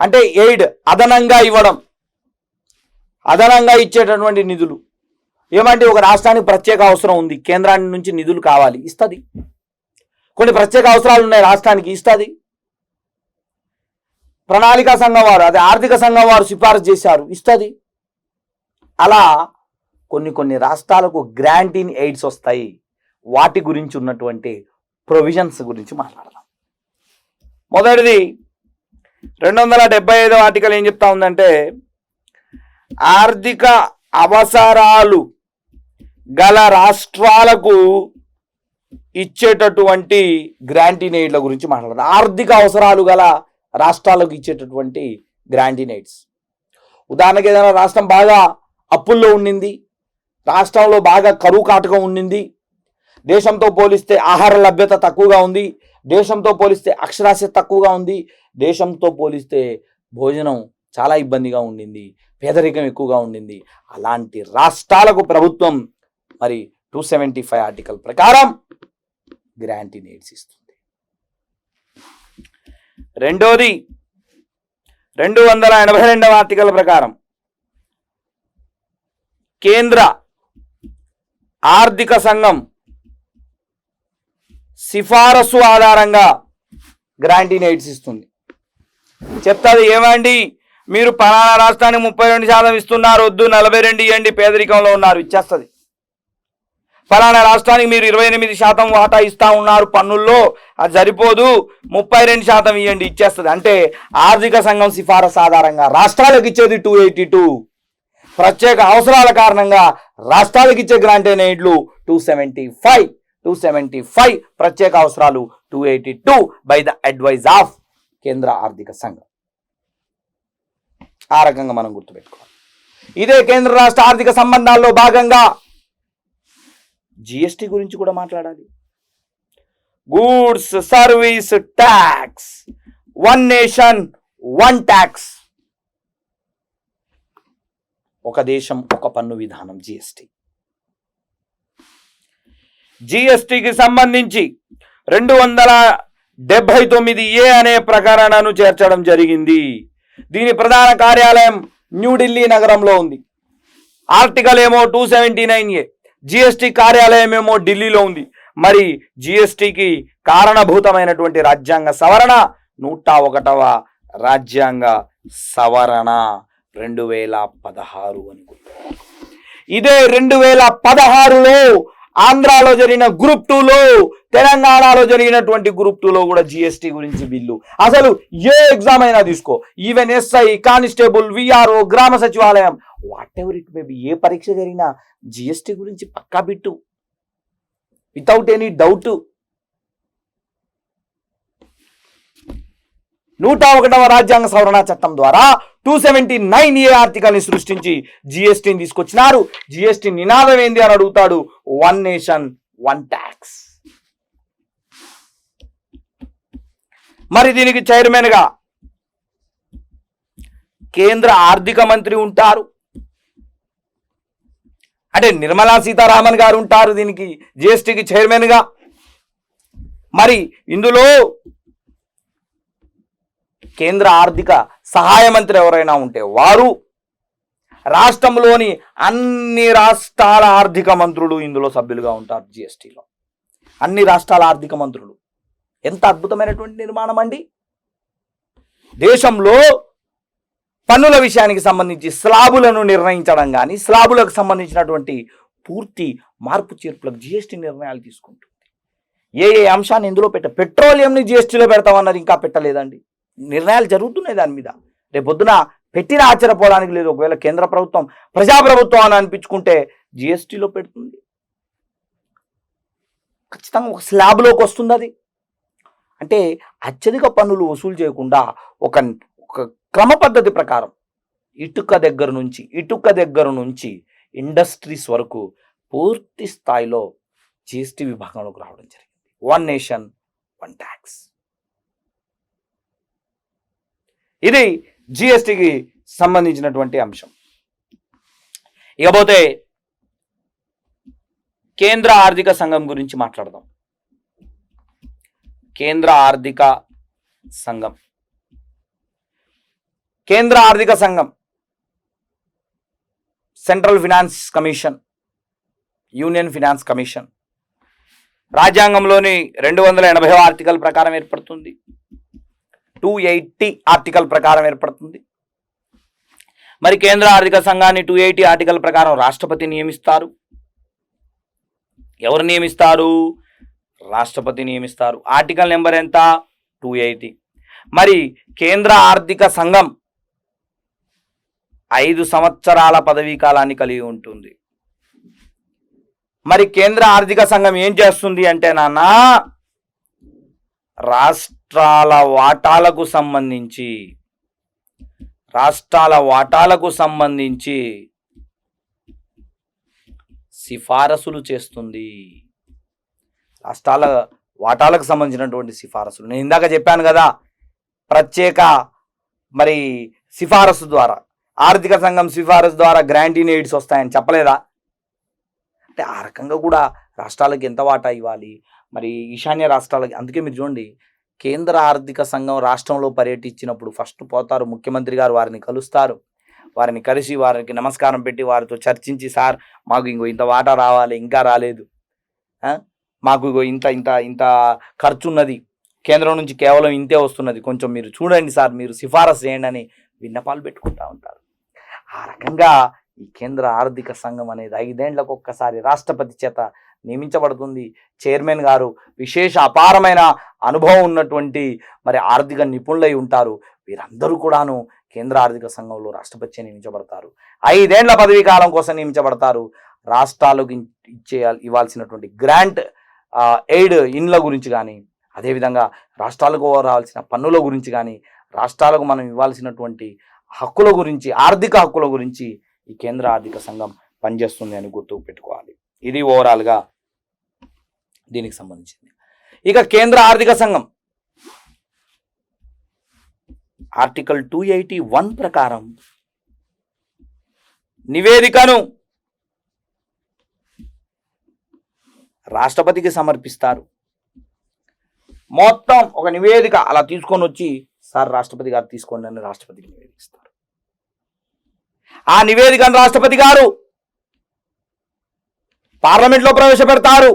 S1: అంటే ఎయిడ్ అదనంగా ఇవ్వడం, అదనంగా ఇచ్చేటటువంటి నిధులు. ఏమంటే ఒక రాష్ట్రానికి ప్రత్యేక అవసరం ఉంది, కేంద్రాన్ని నుంచి నిధులు కావాలి, ఇస్తుంది. కొన్ని ప్రత్యేక అవసరాలు ఉన్నాయి రాష్ట్రానికి, ఇస్తుంది. ప్రణాళికా సంఘం వారు, అదే ఆర్థిక సంఘం వారు సిఫారసు చేశారు, ఇస్తుంది. అలా కొన్ని రాష్ట్రాలకు గ్రాంట్ ఇన్ ఎయిడ్స్ వస్తాయి. వాటి గురించి ఉన్నటువంటి ప్రొవిజన్స్ గురించి మాట్లాడదాం. మొదటిది 275 ఆర్టికల్ ఏం చెప్తా ఉందంటే, ఆర్థిక అవసరాలు గల రాష్ట్రాలకు ఇచ్చేటటువంటి గ్రాంట్ ఇన్ ఎయిడ్ల గురించి మాట్లాడదాం. ఆర్థిక అవసరాలు గల రాష్ట్రాలకు ఇచ్చేటటువంటి గ్రాంట్ ఇన్ ఎయిడ్స్. ఉదాహరణకి ఏదైనా రాష్ట్రం బాగా అప్పుల్లో ఉండింది, రాష్ట్రంలో బాగా కరువు కాటకం ఉండింది, దేశంతో పోలిస్తే ఆహార లభ్యత తక్కువగా ఉంది, దేశంతో పోలిస్తే అక్షరాస్యత తక్కువగా ఉంది, దేశంతో పోలిస్తే భోజనం చాలా ఇబ్బందిగా ఉండింది, పేదరికం ఎక్కువగా ఉండింది. అలాంటి రాష్ట్రాలకు ప్రభుత్వం మరి 275 ఆర్టికల్ ప్రకారం గ్రాంట్ ఇన్ ఎయిడ్స్ ఇస్తుంది. రెండోది 282 ఆర్టికల్ ప్రకారం కేంద్ర ఆర్థిక సంఘం సిఫారసు ఆధారంగా గ్రాంట్ ఇన్ ఎయిడ్స్ ఇస్తుంది. చెప్తాది, ఏమండి మీరు పలానా రాష్ట్రానికి 32% ఇస్తున్నారు, వద్దు 42 ఇవ్వండి, పేదరికంలో ఉన్నారు, ఇచ్చేస్తుంది. ఫలానా రాష్ట్రానికి మీరు 28% వాటా ఇస్తా ఉన్నారు పన్నుల్లో, అది సరిపోదు, 32% ఇవ్వండి, ఇచ్చేస్తుంది. అంటే ఆర్థిక సంఘం సిఫారసు ఆధారంగా రాష్ట్రాలకు ఇచ్చేది 282, ప్రత్యేక అవసరాల కారణంగా రాష్ట్రాలకు ఇచ్చే గ్రాంట్ ఇన్ ఎయిడ్లు 275, ప్రత్యేక అవసరాలు 282 బై ద అడ్వైజ్ ఆఫ్ కేంద్ర ఆర్థిక సంఘం. ఆ రకంగా మనం గుర్తుపెట్టుకోవాలి. ఇదే కేంద్ర రాష్ట్ర ఆర్థిక సంబంధాల్లో భాగంగా జిఎస్టి గురించి కూడా మాట్లాడాలి. Goods service tax, one nation one tax, ఒక దేశం ఒక పన్ను విధానం జిఎస్టి. జిఎస్టికి సంబంధించి 279A అనే ప్రకరణను చేర్చడం జరిగింది. దీని ప్రధాన కార్యాలయం న్యూఢిల్లీ నగరంలో ఉంది. ఆర్టికల్ ఏమో 279A, జిఎస్టి కార్యాలయం ఏమో ఢిల్లీలో ఉంది. మరి జిఎస్టికి కారణభూతమైనటువంటి రాజ్యాంగ సవరణ 101వ రాజ్యాంగ సవరణ 2016 అని. ఇదే 2016లో ఆంధ్రాలో జరిగిన గ్రూప్ 2లో, తెలంగాణలో జరిగినటువంటి గ్రూప్ 2లో కూడా జిఎస్టీ గురించి బిల్లు. అసలు ఏ ఎగ్జామ్ అయినా తీసుకో, ఈవెన్ ఎస్ఐ, కానిస్టేబుల్, విఆర్ఓ, గ్రామ సచివాలయం, whatever it may be, ఏ పరీక్ష జరిగినా జిఎస్టీ గురించి పక్కా బిట్టు, వితౌట్ ఎనీ డౌట్. 101వ రాజ్యాంగ సవరణ చట్టం ద్వారా 279A ఆర్టికల్ని సృష్టించి జిఎస్టీని తీసుకొచ్చినారు. జిఎస్టీ నినాదం ఏంది అని అడుగుతాడు, 1 నేషన్ 1 ట్యాక్స్. మరి దీనికి చైర్మన్ గా కేంద్ర ఆర్థిక మంత్రి ఉంటారు, అంటే నిర్మలా సీతారామన్ గారు ఉంటారు దీనికి జిఎస్టీకి చైర్మన్ గా. మరి ఇందులో కేంద్ర ఆర్థిక సహాయ మంత్రి ఎవరైనా ఉంటే వారు, రాష్ట్రంలోని అన్ని రాష్ట్రాల ఆర్థిక మంత్రులు ఇందులో సభ్యులుగా ఉంటారు. జిఎస్టీలో అన్ని రాష్ట్రాల ఆర్థిక మంత్రులు. ఎంత అద్భుతమైనటువంటి నిర్మాణం అండి. దేశంలో పన్నుల విషయానికి సంబంధించి స్లాబులను నిర్ణయించడం కానీ, స్లాబులకు సంబంధించినటువంటి పూర్తి మార్పు చేర్పులకు జిఎస్టీ నిర్ణయాలు తీసుకుంటుంది. ఏ అంశాన్ని ఇందులో పెట్రోలియంని జిఎస్టీలో పెడతామన్నది ఇంకా పెట్టలేదండి. నిర్ణయాలు జరుగుతున్నాయి దాని మీద. రేపొద్దున పెట్టిన ఆశ్చర్యపోవడానికి లేదు. ఒకవేళ కేంద్ర ప్రభుత్వం ప్రజాప్రభుత్వం అని అనిపించుకుంటే జిఎస్టీలో పెడుతుంది, ఖచ్చితంగా ఒక స్లాబ్లోకి వస్తుంది. అది అంటే అత్యధిక పన్నులు వసూలు చేయకుండా ఒక క్రమ పద్ధతి ప్రకారం ఇటుక దగ్గర నుంచి ఇండస్ట్రీస్ వరకు పూర్తి స్థాయిలో జిఎస్టీ విభాగంలోకి రావడం జరిగింది. 1 నేషన్ 1 ట్యాక్స్. ఇది జిఎస్టీకి సంబంధించినటువంటి అంశం. ఇకపోతే కేంద్ర ఆర్థిక సంఘం గురించి మాట్లాడదాం. కేంద్ర ఆర్థిక సంఘం central finance commission, union finance commission రాజ్యాంగంలోని 280వ ఆర్టికల్ ప్రకారం ఏర్పడుతుంది. 280 ఆర్టికల్ ప్రకారం ఏర్పడుతుంది. మరి కేంద్ర ఆర్థిక సంఘాన్ని 280 ఆర్టికల్ ప్రకారం రాష్ట్రపతి నియమిస్తారు. ఎవరు నియమిస్తారు? రాష్ట్రపతి నియమిస్తారు. ఆర్టికల్ నెంబర్ ఎంత? 280. మరి కేంద్ర ఆర్థిక సంఘం 5 సంవత్సరాల పదవీ కాలాన్ని కలిగి ఉంటుంది. మరి కేంద్ర ఆర్థిక సంఘం ఏం చేస్తుంది అంటే నాన్న, రాష్ట్రాల వాటాలకు సంబంధించి సిఫారసులు చేస్తుంది. రాష్ట్రాల వాటాలకు సంబంధించినటువంటి సిఫారసులు నేను ఇందాక చెప్పాను కదా, ప్రత్యేక మరి సిఫారసు ద్వారా, ఆర్థిక సంఘం సిఫారసు ద్వారా గ్రాంటీన్ ఎయిడ్స్ వస్తాయని చెప్పలేదా? అంటే ఆ రకంగా కూడా రాష్ట్రాలకు ఎంత వాటా ఇవ్వాలి, మరి ఈశాన్య రాష్ట్రాలకి. అందుకే మీరు చూడండి, కేంద్ర ఆర్థిక సంఘం రాష్ట్రంలో పర్యటించినప్పుడు ఫస్ట్ పోతారు, ముఖ్యమంత్రి గారు వారిని కలుస్తారు. వారిని కలిసి వారికి నమస్కారం పెట్టి వారితో చర్చించి, సార్ మాకు ఇంత వాటా రావాలి, ఇంకా రాలేదు, మాకు ఇంత ఖర్చు ఉన్నది, కేంద్రం నుంచి కేవలం ఇంతే వస్తున్నది, కొంచెం మీరు చూడండి సార్, మీరు సిఫారసు చేయండి అని విన్నపాలు పెట్టుకుంటూ ఉంటారు. ఆ రకంగా ఈ కేంద్ర ఆర్థిక సంఘం అనేది 5 ఏళ్లకు ఒక్కసారి రాష్ట్రపతి చేత నియమించబడుతుంది. చైర్మన్ గారు విశేష అపారమైన అనుభవం ఉన్నటువంటి మరి ఆర్థిక నిపుణులై ఉంటారు. వీరందరూ కూడాను కేంద్ర ఆర్థిక సంఘంలో రాష్ట్రపతి నియమించబడతారు. 5 ఏళ్ల పదవీ కాలం కోసం నియమించబడతారు. రాష్ట్రాలకు ఇవ్వాల్సినటువంటి గ్రాంట్ ఎయిడ్ ఇన్ల గురించి కానీ, అదేవిధంగా రాష్ట్రాలకు రావాల్సిన పన్నుల గురించి కానీ, రాష్ట్రాలకు మనం ఇవ్వాల్సినటువంటి హక్కుల గురించి, ఆర్థిక హక్కుల గురించి ఈ కేంద్ర ఆర్థిక సంఘం పనిచేస్తుంది అని గుర్తుకు పెట్టుకోవాలి. ఇది ఓవరాల్గా దీనికి సంబంధించింది. ఇక కేంద్ర ఆర్థిక సంఘం ఆర్టికల్ 281 ప్రకారం నివేదికను రాష్ట్రపతికి సమర్పిస్తారు. మొత్తం ఒక నివేదిక అలా తీసుకొని వచ్చి, సార్ రాష్ట్రపతి గారు తీసుకోండి అని రాష్ట్రపతికి నివేదిస్తారు. ఆ నివేదికను రాష్ట్రపతి గారు పార్లమెంట్లో ప్రవేశపెడతారు.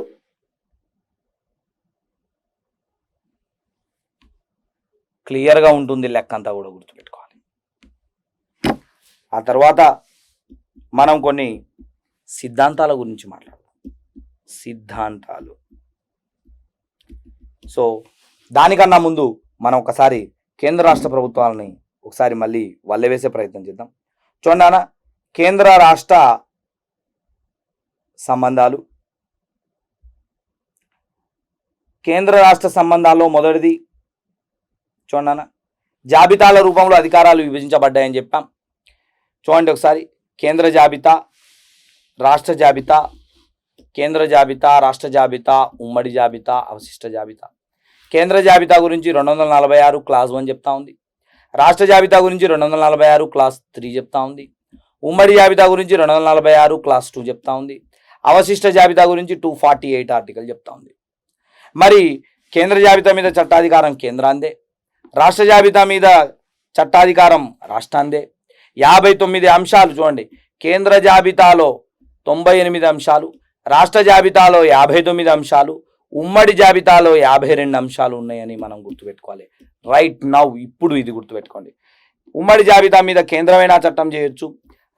S1: క్లియర్గా ఉంటుంది లెక్క అంతా కూడా గుర్తుపెట్టుకోవాలి. ఆ తర్వాత మనం కొన్ని సిద్ధాంతాల గురించి మాట్లాడదాం. సిద్ధాంతాలు. సో దానికన్నా ముందు మనం ఒకసారి కేంద్ర రాష్ట్ర ప్రభుత్వాలని ఒకసారి మళ్ళీ వల్లెవేసే ప్రయత్నం చేద్దాం. చూడండి, కేంద్ర రాష్ట్ర సంబంధాలు. కేంద్ర రాష్ట్ర సంబంధాల్లో మొదటిది చూడండి, జాబితాల రూపంలో అధికారాలు విభజించబడ్డాయని చెప్పాం. చూడండి ఒకసారి, కేంద్ర జాబితా, రాష్ట్ర జాబితా, కేంద్ర జాబితా, రాష్ట్ర జాబితా, ఉమ్మడి జాబితా, అవశిష్ట జాబితా. కేంద్ర జాబితా గురించి 246 క్లాస్ 1 చెప్తా ఉంది. రాష్ట్ర జాబితా గురించి 246 క్లాస్ 3 చెప్తా ఉంది. ఉమ్మడి జాబితా గురించి 246 క్లాస్ 2 చెప్తా ఉంది. అవశిష్ట జాబితా గురించి 248 ఆర్టికల్ చెప్తా ఉంది. మరి కేంద్ర జాబితా మీద చట్టాధికారం కేంద్రాందే, రాష్ట్ర జాబితా మీద చట్టాధికారం రాష్ట్రాందే. 59 అంశాలు చూడండి, కేంద్ర జాబితాలో 98 అంశాలు, రాష్ట్ర జాబితాలో 59 అంశాలు, ఉమ్మడి జాబితాలో 52 అంశాలు ఉన్నాయని మనం గుర్తుపెట్టుకోవాలి. రైట్ నౌ ఇప్పుడు ఇది గుర్తుపెట్టుకోండి. ఉమ్మడి జాబితా మీద కేంద్రమైనా చట్టం చేయొచ్చు,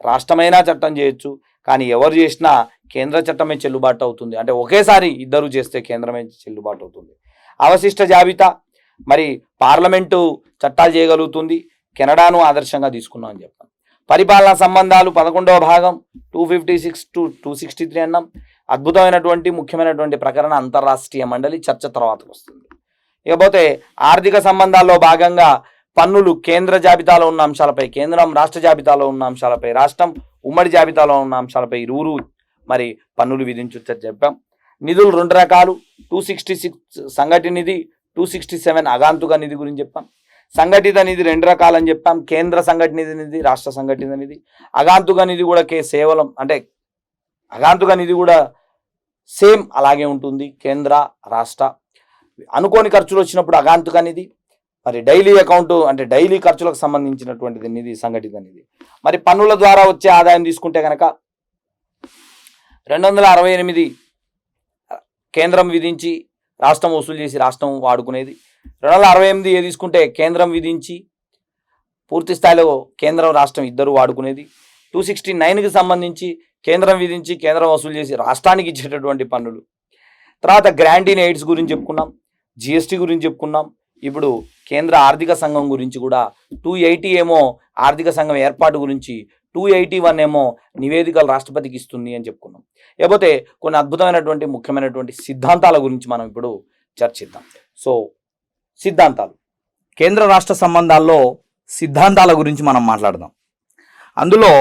S1: రాష్ట్రమైనా చట్టం చేయొచ్చు, కానీ ఎవరు చేసినా కేంద్ర చట్టమే చెల్లుబాటు అవుతుంది. అంటే ఒకేసారి ఇద్దరు చేస్తే కేంద్రమే చెల్లుబాటు అవుతుంది. అవశిష్ట జాబితా మరి పార్లమెంటు చట్టాలు చేయగలుగుతుంది. కెనడాను ఆదర్శంగా తీసుకున్నాం అని చెప్పాం. పరిపాలనా సంబంధాలు 11వ భాగం 256 to 263 అన్నాం. అద్భుతమైనటువంటి ముఖ్యమైనటువంటి ప్రకరణ అంతర్రాష్ట్రీయ మండలి చర్చ తర్వాతకు వస్తుంది. ఇకపోతే ఆర్థిక సంబంధాల్లో భాగంగా పన్నులు కేంద్ర జాబితాలో ఉన్న అంశాలపై కేంద్రం, రాష్ట్ర జాబితాలో ఉన్న అంశాలపై రాష్ట్రం, ఉమ్మడి జాబితాలో ఉన్న అంశాలపై ఇరువురు మరి పన్నులు విధించొచ్చని చెప్పాం. నిధులు 2 రకాలు, 266 సంఘటిత నిధి, 267 అగాంతుక నిధి గురించి చెప్పాం. సంఘటిత నిధి 2 రకాలని చెప్పాం, కేంద్ర సంఘటిత నిధి, రాష్ట్ర సంఘటిత నిధి. అగాంతుక నిధి కూడా కేవలం అంటే అగాంతుక నిధి కూడా సేమ్ అలాగే ఉంటుంది, కేంద్ర రాష్ట్ర. అనుకోని ఖర్చులు వచ్చినప్పుడు అగాంతుక నిధి, మరి డైలీ అకౌంట్ అంటే డైలీ ఖర్చులకు సంబంధించినటువంటిది నిధి సంఘటిత నిధి. మరి పన్నుల ద్వారా వచ్చే ఆదాయం తీసుకుంటే కనుక 268 కేంద్రం విధించి రాష్ట్రం వసూలు చేసి రాష్ట్రం వాడుకునేది. 268 ఏ తీసుకుంటే కేంద్రం విధించి పూర్తి స్థాయిలో కేంద్రం రాష్ట్రం ఇద్దరు వాడుకునేది. 269కి సంబంధించి కేంద్రం విధించి కేంద్రం వసూలు చేసి రాష్ట్రానికి ఇచ్చేటటువంటి పన్నులు. తర్వాత గ్రాంట్ ఇన్ ఎయిడ్స్ గురించి చెప్పుకున్నాం, జిఎస్టీ గురించి చెప్పుకున్నాం. ఇప్పుడు కేంద్ర ఆర్థిక సంఘం గురించి కూడా 280 ఏమో ఆర్థిక సంఘం ఏర్పాటు గురించి, 281 ఏమో నివేదికలు రాష్ట్రపతికి ఇస్తుంది అని చెప్పుకున్నాం. లేకపోతే కొన్ని అద్భుతమైనటువంటి ముఖ్యమైనటువంటి సిద్ధాంతాల గురించి మనం ఇప్పుడు చర్చిద్దాం. సో సిద్ధాంతాలు, కేంద్ర రాష్ట్ర సంబంధాల్లో సిద్ధాంతాల గురించి మనం మాట్లాడదాం. అందులో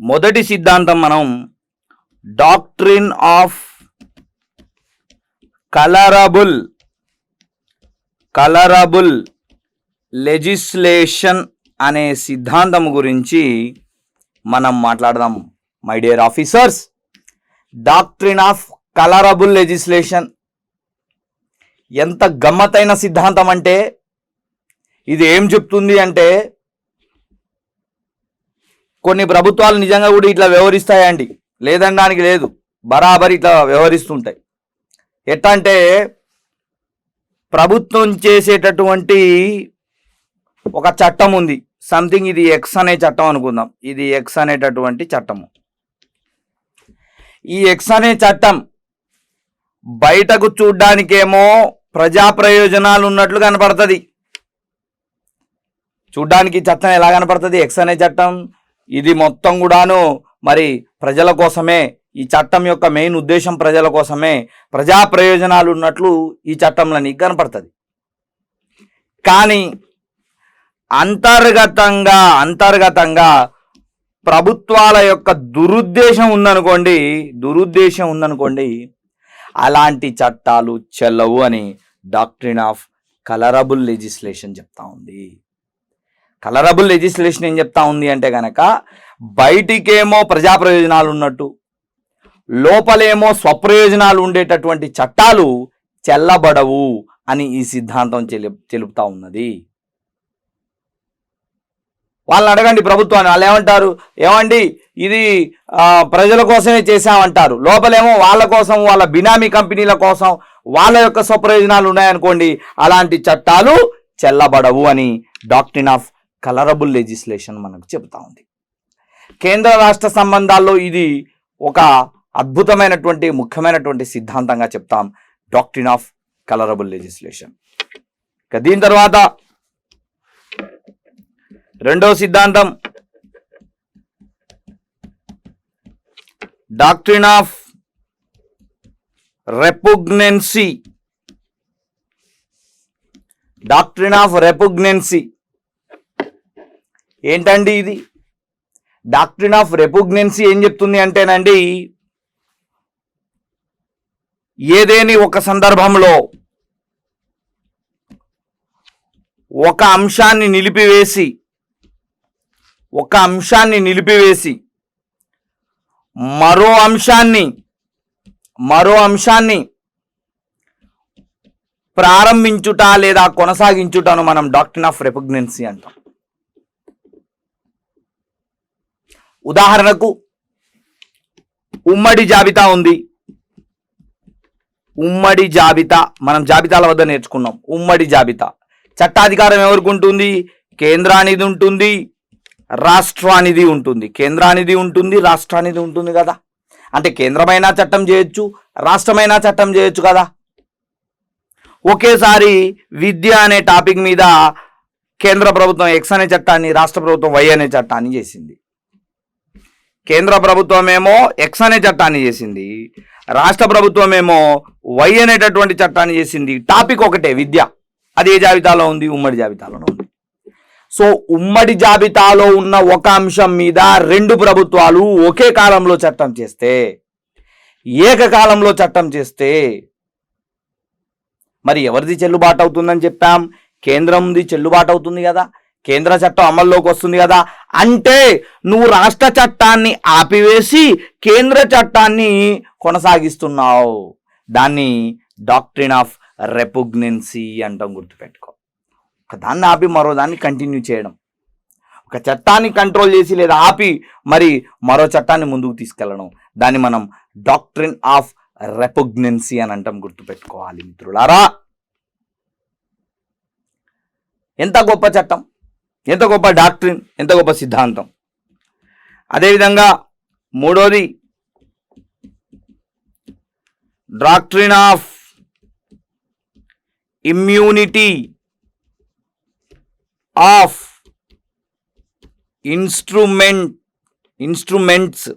S1: మొదటి సిద్ధాంతం మనం డాక్ట్రిన్ ఆఫ్ కలరబుల్ లెజిస్లేషన్ అనే సిద్ధాంతం గురించి మనం మాట్లాడదాం. My dear officers, doctrine of colourable legislation ఎంత గమ్మత్తైన సిద్ధాంతం అంటే, ఇది ఏం చెప్తుంది అంటే, కొన్ని ప్రభుత్వాలు నిజంగా కూడా ఇట్లా వ్యవహరిస్తాయండి, లేదనడానికి లేదు, బరాబర్ ఇట్లా వ్యవహరిస్తుంటాయి. ఎట్లా అంటే, ప్రభుత్వం చేసేటటువంటి ఒక చట్టం ఉంది, సంథింగ్ ఇది ఎక్స్ అనే చట్టం అనుకుందాం, ఇది ఎక్స్ అనేటటువంటి చట్టము. ఈ ఎక్స్ అనే చట్టం బయటకు చూడ్డానికేమో ప్రజా ప్రయోజనాలు ఉన్నట్లు కనపడుతుంది. చూడ్డానికి చట్టం ఎలా కనపడుతుంది? ఎక్స్ అనే చట్టం ఇది మొత్తం కూడాను మరి ప్రజల కోసమే, ఈ చట్టం యొక్క మెయిన్ ఉద్దేశం ప్రజల కోసమే, ప్రజా ప్రయోజనాలు ఉన్నట్లు ఈ చట్టంలో నీకు కనపడుతుంది. కానీ అంతర్గతంగా ప్రభుత్వాల యొక్క దురుద్దేశం ఉందనుకోండి, అలాంటి చట్టాలు చెల్లవు అని డాక్ట్రిన్ ఆఫ్ కలరబుల్ లెజిస్లేషన్ చెప్తా ఉంది. కలరబుల్ లెజిస్లేషన్ ఏం చెప్తా ఉంది అంటే కనుక, బయటికేమో ప్రజా ప్రయోజనాలు ఉన్నట్టు, లోపలేమో స్వప్రయోజనాలు ఉండేటటువంటి చట్టాలు చెల్లబడవు అని ఈ సిద్ధాంతం తెలుపుతా ఉన్నది. వాళ్ళని అడగండి ప్రభుత్వాన్ని, వాళ్ళు ఏమంటారు? ఏమండి ఇది ప్రజల కోసమే చేశామంటారు, లోపలేమో వాళ్ళ కోసం, వాళ్ళ బినామీ కంపెనీల కోసం, వాళ్ళ యొక్క స్వప్రయోజనాలు ఉన్నాయనుకోండి, అలాంటి చట్టాలు చెల్లబడవు అని డాక్ట్రిన్ ఆఫ్ కలరబుల్ లెజిస్లేషన్ మనకు చెబుతా ఉంది. కేంద్ర రాష్ట్ర సంబంధాల్లో ఇది ఒక అద్భుతమైనటువంటి ముఖ్యమైనటువంటి సిద్ధాంతంగా చెప్తాం, డాక్ట్రిన్ ఆఫ్ కలరబుల్ లెజిస్లేషన్. ఇక దీని తర్వాత రెండో సిద్ధాంతం డాక్ట్రిన్ ఆఫ్ రెపుగ్నెన్సీ. డాక్ట్రిన్ ఆఫ్ రెపుగ్నెన్సీ ఏంటండి ఇది? డాక్ట్రిన్ ఆఫ్ రెపుగ్నెన్సీ ఏం చెప్తుంది అంటేనండి, ఏదేని ఒక సందర్భంలో ఒక అంశాన్ని నిలిపివేసి మరో అంశాన్ని ప్రారంభించుట లేదా కొనసాగించుటను మనం డాక్ట్రిన్ ఆఫ్ రెపుగ్నెన్సీ అంటాం. ఉదాహరణకు ఉమ్మడి జాబితా ఉంది. ఉమ్మడి జాబితా మనం జాబితాల వద్ద నేర్చుకున్నాం. ఉమ్మడి జాబితా చట్టాధికారం ఎవరికి ఉంటుంది? కేంద్రానిది ఉంటుంది, రాష్ట్రానిది ఉంటుంది. కేంద్రానిది ఉంటుంది, రాష్ట్రానిది ఉంటుంది కదా. అంటే కేంద్రమైనా చట్టం చేయొచ్చు, రాష్ట్రమైనా చట్టం చేయొచ్చు కదా. ఒకేసారి విద్య అనే టాపిక్ మీద కేంద్ర ప్రభుత్వం ఎక్స్ అనే చట్టాన్ని, రాష్ట్ర ప్రభుత్వం వై అనే చట్టాన్ని చేసింది. కేంద్ర ప్రభుత్వం ఏమో ఎక్స్ అనే చట్టాన్ని చేసింది, రాష్ట్ర ప్రభుత్వం ఏమో వై అనేటటువంటి చట్టాన్ని చేసింది. టాపిక్ ఒకటే, విద్య. అది ఏ జాబితాలో ఉంది? ఉమ్మడి జాబితాలోనే ఉంది. సో ఉమ్మడి జాబితాలో ఉన్న ఒక అంశం మీద రెండు ప్రభుత్వాలు ఒకే కాలంలో చట్టం చేస్తే, ఏకకాలంలో చట్టం చేస్తే మరి ఎవరిది చెల్లుబాటు అవుతుందని చెప్పాం? కేంద్రంది చెల్లుబాటు అవుతుంది కదా, కేంద్ర చట్టం అమల్లోకి వస్తుంది కదా. అంటే నువ్వు రాష్ట్ర చట్టాన్ని ఆపివేసి కేంద్ర చట్టాన్ని కొనసాగిస్తున్నావు. దాన్ని డాక్ట్రిన్ ఆఫ్ రెపుగ్నెన్సీ అంటాం, గుర్తుపెట్టుకో. ఒక దాన్ని ఆపి మరో దాన్ని కంటిన్యూ చేయడం, ఒక చట్టాన్ని కంట్రోల్ చేసి లేదా ఆపి మరి మరో చట్టాన్ని ముందుకు తీసుకెళ్ళడం, దాన్ని మనం డాక్ట్రిన్ ఆఫ్ రెపుగ్నెన్సీ అని అంటాం, గుర్తుపెట్టుకోవాలి మిత్రులారా. ఎంత గొప్ప చట్టం, ఎంత గొప్ప డాక్ట్రిన్, ఎంత గొప్ప సిద్ధాంతం. అదేవిధంగా మూడోది doctrine of immunity of instruments.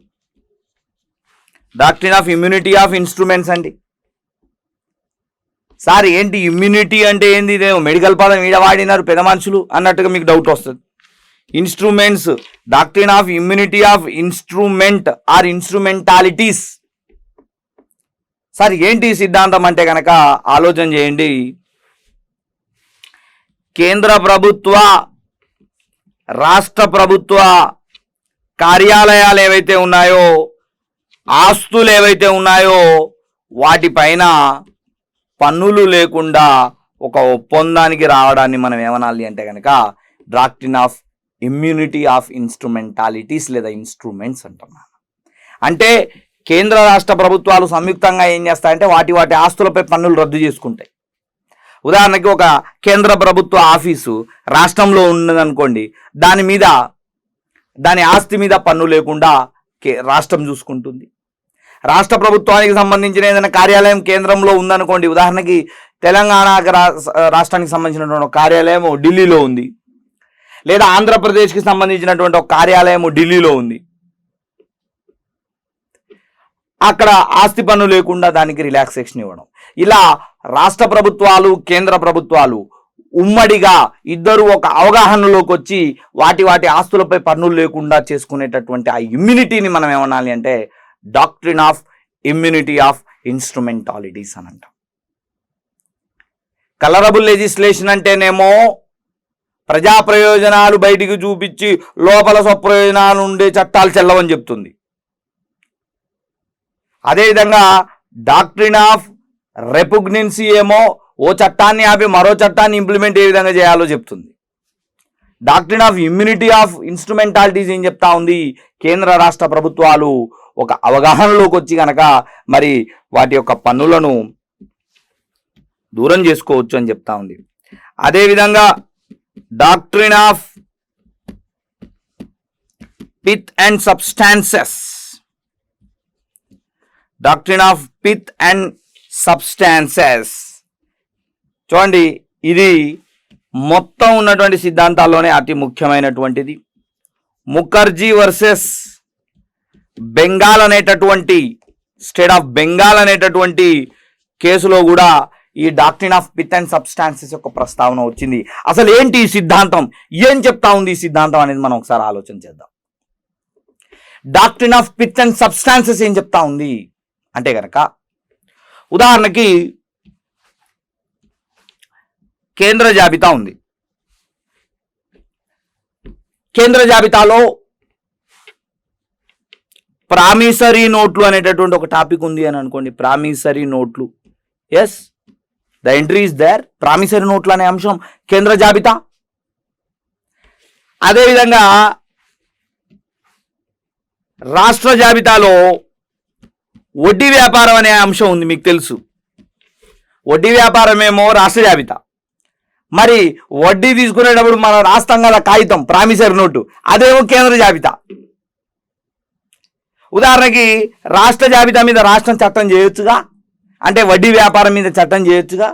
S1: Doctrine of immunity of instruments అండి. సార్ ఏంటి ఇమ్యూనిటీ అంటే ఏంది? ఇదేమో మెడికల్ పదం ఈడ వాడినారు పెద్ద మనుషులు అన్నట్టుగా మీకు డౌట్ వస్తుంది. Instruments, doctrine of immunity of instrument are instrumentalities. Sir ఏంటి సిద్ధాంతం అంటే కనుక ఆలోచన చేయండి. కేంద్ర ప్రభుత్వ, రాష్ట్ర ప్రభుత్వ కార్యాలయాలు ఏవైతే ఉన్నాయో, ఆస్తులు ఏవైతే ఉన్నాయో వాటిపైన పన్నులు లేకుండా ఒక ఒప్పందానికి రావడాన్ని మనం ఏమనాలి అంటే కనుక doctrine of immunity of instrumentalities లేదా ఇన్స్ట్రుమెంట్స్ అంటున్నాను. అంటే కేంద్ర రాష్ట్ర ప్రభుత్వాలు సంయుక్తంగా ఏం చేస్తాయంటే వాటి ఆస్తులపై పన్నులు రద్దు చేసుకుంటాయి. ఉదాహరణకి ఒక కేంద్ర ప్రభుత్వ ఆఫీసు రాష్ట్రంలో ఉన్నదనుకోండి, దాని ఆస్తి మీద పన్ను లేకుండా రాష్ట్రం చూసుకుంటుంది. రాష్ట్ర ప్రభుత్వానికి సంబంధించిన ఏదైనా కార్యాలయం కేంద్రంలో ఉందనుకోండి, ఉదాహరణకి తెలంగాణ రాష్ట్రానికి సంబంధించినటువంటి ఒక కార్యాలయం ఢిల్లీలో ఉంది, లేదా ఆంధ్రప్రదేశ్కి సంబంధించినటువంటి ఒక కార్యాలయం ఢిల్లీలో ఉంది. అక్కడ ఆస్తి పన్ను లేకుండా దానికి రిలాక్సేషన్ ఇవ్వడం. ఇలా రాష్ట్ర ప్రభుత్వాలు, కేంద్ర ప్రభుత్వాలు ఉమ్మడిగా ఇద్దరు ఒక అవగాహనలోకి వచ్చి వాటి ఆస్తులపై పన్నులు లేకుండా చేసుకునేటటువంటి ఆ ఇమ్యూనిటీని మనం ఏమనాలి అంటే doctrine of immunity of instrumentalities అని అంటాం. కలరబుల్ లెజిస్లేషన్ అంటేనేమో ప్రజా ప్రయోజనాలు బయటికి చూపించి లోపల స్వప్రయోజనాలు ఉండే చట్టాలు చెల్లవని చెప్తుంది. అదేవిధంగా డాక్ట్రిన్ ఆఫ్ రెపుగ్నెన్సీ ఏమో ఓ చట్టాన్ని ఆపి మరో చట్టాన్ని ఇంప్లిమెంట్ ఏ విధంగా చేయాలో చెప్తుంది. Doctrine of immunity of instrumentalities ఏం చెప్తా ఉంది? కేంద్ర రాష్ట్ర ప్రభుత్వాలు ఒక అవగాహనలోకి వచ్చి కనుక మరి వాటి యొక్క పన్నులను దూరం చేసుకోవచ్చు అని చెప్తా ఉంది. అదేవిధంగా doctrine of pith and substances, doctrine of pith and substances. చూడండి, ఇది మొత్తం ఉన్నటువంటి సిద్ధాంతాల్లోనే అతి ముఖ్యమైనటువంటిది. ముఖర్జీ వర్సెస్ బెంగాల్ అనేటటువంటి స్టేట్ ఆఫ్ బెంగాల్ అనేటటువంటి కేసులో కూడా ఈ doctrine of pith and substances యొక్క ప్రస్తావన వచ్చింది. అసలు ఏంటి ఈ సిద్ధాంతం, ఏం చెప్తా ఉంది ఈ సిద్ధాంతం అనేది మనం ఒకసారి ఆలోచన చేద్దాం. Doctrine of pith and substances ఏం చెప్తా ఉంది అంటే కనుక, ఉదాహరణకి కేంద్ర జాబితా ఉంది. కేంద్ర జాబితాలో ప్రామిసరీ నోట్లు అనేటటువంటి ఒక టాపిక్ ఉంది అని అనుకోండి. ప్రామిసరీ నోట్లు, yes, the entry is there. Promissory నోట్లు అనే అంశం కేంద్ర జాబితా. అదేవిధంగా రాష్ట్ర జాబితాలో వడ్డీ వ్యాపారం అనే అంశం ఉంది, మీకు తెలుసు. వడ్డీ వ్యాపారం ఏమో రాష్ట్ర జాబితా, మరి వడ్డీ తీసుకునేటప్పుడు మనం రాస్తాం కదా కాగితం, ప్రామిసరీ నోటు, అదేమో కేంద్ర జాబితా. ఉదాహరణకి రాష్ట్ర జాబితా మీద రాష్ట్రం చట్టం చేయొచ్చుగా, అంటే వడ్డీ వ్యాపారం మీద చట్టం చేయొచ్చుగా.